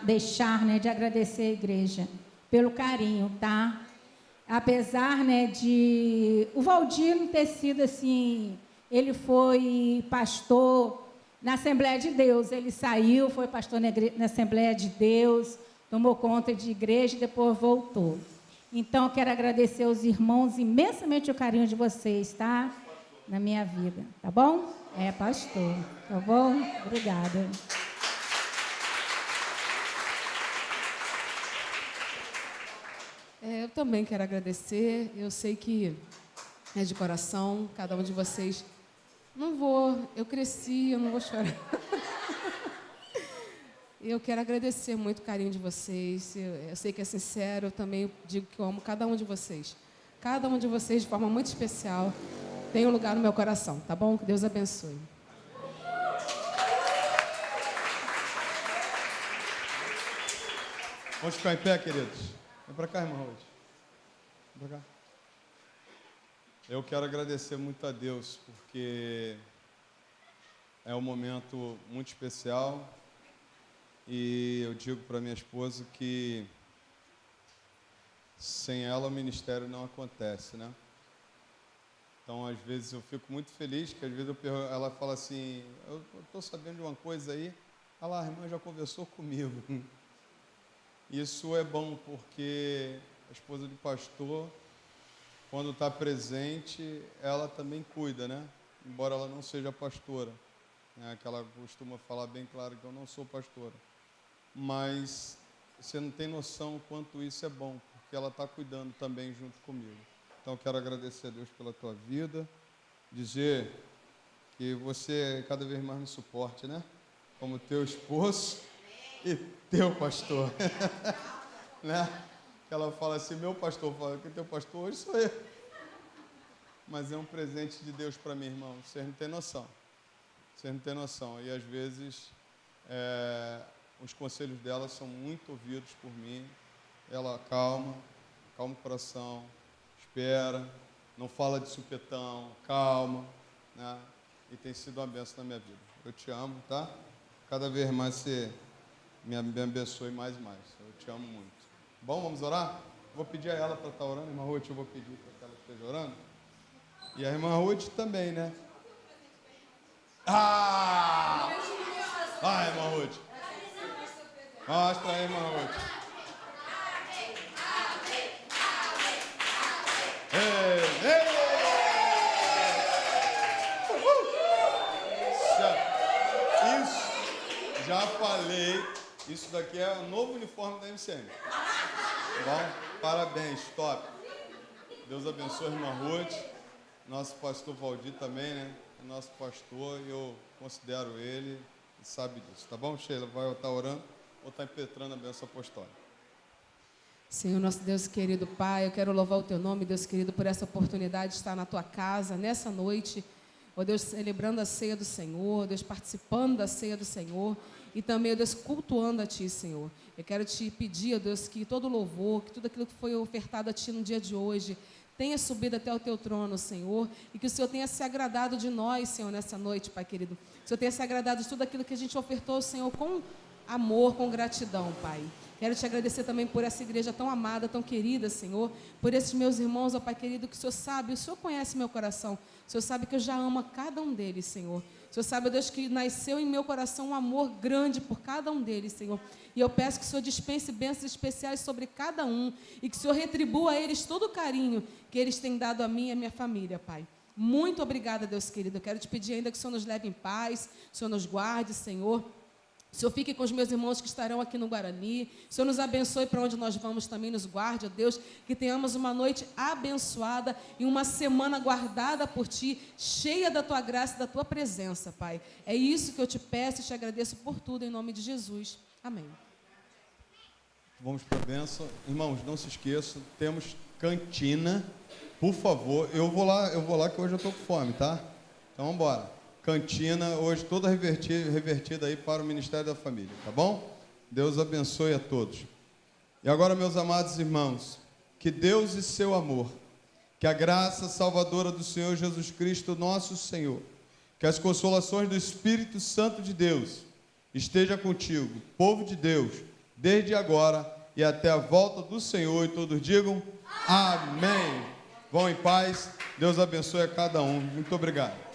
deixar, né, de agradecer a igreja pelo carinho, tá? Apesar, né, de o Valdir não ter sido assim, ele foi pastor na Assembleia de Deus, ele saiu, foi pastor na Assembleia de Deus, tomou conta de igreja e depois voltou. Então, eu quero agradecer aos irmãos imensamente o carinho de vocês, tá? Na minha vida, tá bom? É, pastor, tá bom? Obrigada. Eu também quero agradecer. Eu sei que é de coração, cada um de vocês. Eu cresci, eu não vou chorar. Eu quero agradecer muito o carinho de vocês. Eu sei que é sincero, eu também digo que eu amo cada um de vocês. Cada um de vocês, de forma muito especial, tem um lugar no meu coração, tá bom? Que Deus abençoe. Vamos ficar em pé, queridos. Vem para cá, irmã Ruth. Vem para cá. Eu quero agradecer muito a Deus, porque é um momento muito especial. E eu digo para minha esposa que sem ela o ministério não acontece, né? Então, às vezes, eu fico muito feliz, que às vezes ela fala assim, eu estou sabendo de uma coisa aí, a irmã já conversou comigo. Isso é bom, porque a esposa de pastor, quando está presente, ela também cuida, né? Embora ela não seja pastora, né? Que ela costuma falar bem claro que eu não sou pastora. Mas você não tem noção o quanto isso é bom, porque ela está cuidando também junto comigo. Então, eu quero agradecer a Deus pela tua vida, dizer que você cada vez mais me suporte, né? Como teu esposo e teu pastor. Né? Ela fala assim, meu pastor, fala que teu pastor hoje sou eu. Mas é um presente de Deus para mim, irmão. Vocês não têm noção. Vocês não têm noção. E às vezes os conselhos dela são muito ouvidos por mim. Ela calma, calma o coração, espera, não fala de supetão, calma, né? E tem sido uma bênção na minha vida. Eu te amo, tá? Cada vez mais você me abençoe mais e mais. Eu te amo muito. Bom, vamos orar? Vou pedir a ela para estar orando. Irmã Ruth, eu vou pedir para que ela esteja orando. E a irmã Ruth também, né? Ah! Vai, irmã Ruth. Mostra aí, irmã Ruth. Ei, ei! Isso, já falei, isso daqui é o novo uniforme da MCM. Bom, parabéns, top. Deus abençoe a irmã Ruth, nosso pastor Valdir também, né? O nosso pastor, eu considero ele e sabe disso. Tá bom, Sheila? Vai estar orando ou estar impetrando a bênção apostólica. Senhor, nosso Deus querido Pai, eu quero louvar o Teu nome, Deus querido, por essa oportunidade de estar na Tua casa, nessa noite, ó Deus, celebrando a ceia do Senhor, Deus, participando da ceia do Senhor, e também, ó Deus, cultuando a Ti, Senhor. Eu quero Te pedir, ó Deus, que todo louvor, que tudo aquilo que foi ofertado a Ti no dia de hoje, tenha subido até o Teu trono, Senhor, e que o Senhor tenha se agradado de nós, Senhor, nessa noite, Pai querido. Que o Senhor tenha se agradado de tudo aquilo que a gente ofertou, Senhor, com amor, com gratidão, Pai. Quero Te agradecer também por essa igreja tão amada, tão querida, Senhor, por esses meus irmãos, ó Pai querido, que o Senhor sabe, o Senhor conhece meu coração, o Senhor sabe que eu já amo a cada um deles, Senhor. O Senhor sabe, ó Deus, que nasceu em meu coração um amor grande por cada um deles, Senhor. E eu peço que o Senhor dispense bênçãos especiais sobre cada um e que o Senhor retribua a eles todo o carinho que eles têm dado a mim e a minha família, Pai. Muito obrigada, Deus querido. Eu quero Te pedir ainda que o Senhor nos leve em paz, o Senhor nos guarde, Senhor. O Senhor fique com os meus irmãos que estarão aqui no Guarani. O Senhor nos abençoe para onde nós vamos também, nos guarde, ó Deus, que tenhamos uma noite abençoada e uma semana guardada por Ti, cheia da Tua graça e da Tua presença, Pai. É isso que eu Te peço e Te agradeço por tudo, em nome de Jesus. Amém. Vamos para a bênção. Irmãos, não se esqueçam, temos cantina. Por favor, eu vou lá que hoje eu estou com fome, tá? Então, vamos embora. Cantina, hoje toda revertida aí para o Ministério da Família, tá bom? Deus abençoe a todos. E agora, meus amados irmãos, que Deus e seu amor, que a graça salvadora do Senhor Jesus Cristo, nosso Senhor, que as consolações do Espírito Santo de Deus esteja contigo, povo de Deus, desde agora e até a volta do Senhor, e todos digam amém. Vão em paz, Deus abençoe a cada um. Muito obrigado.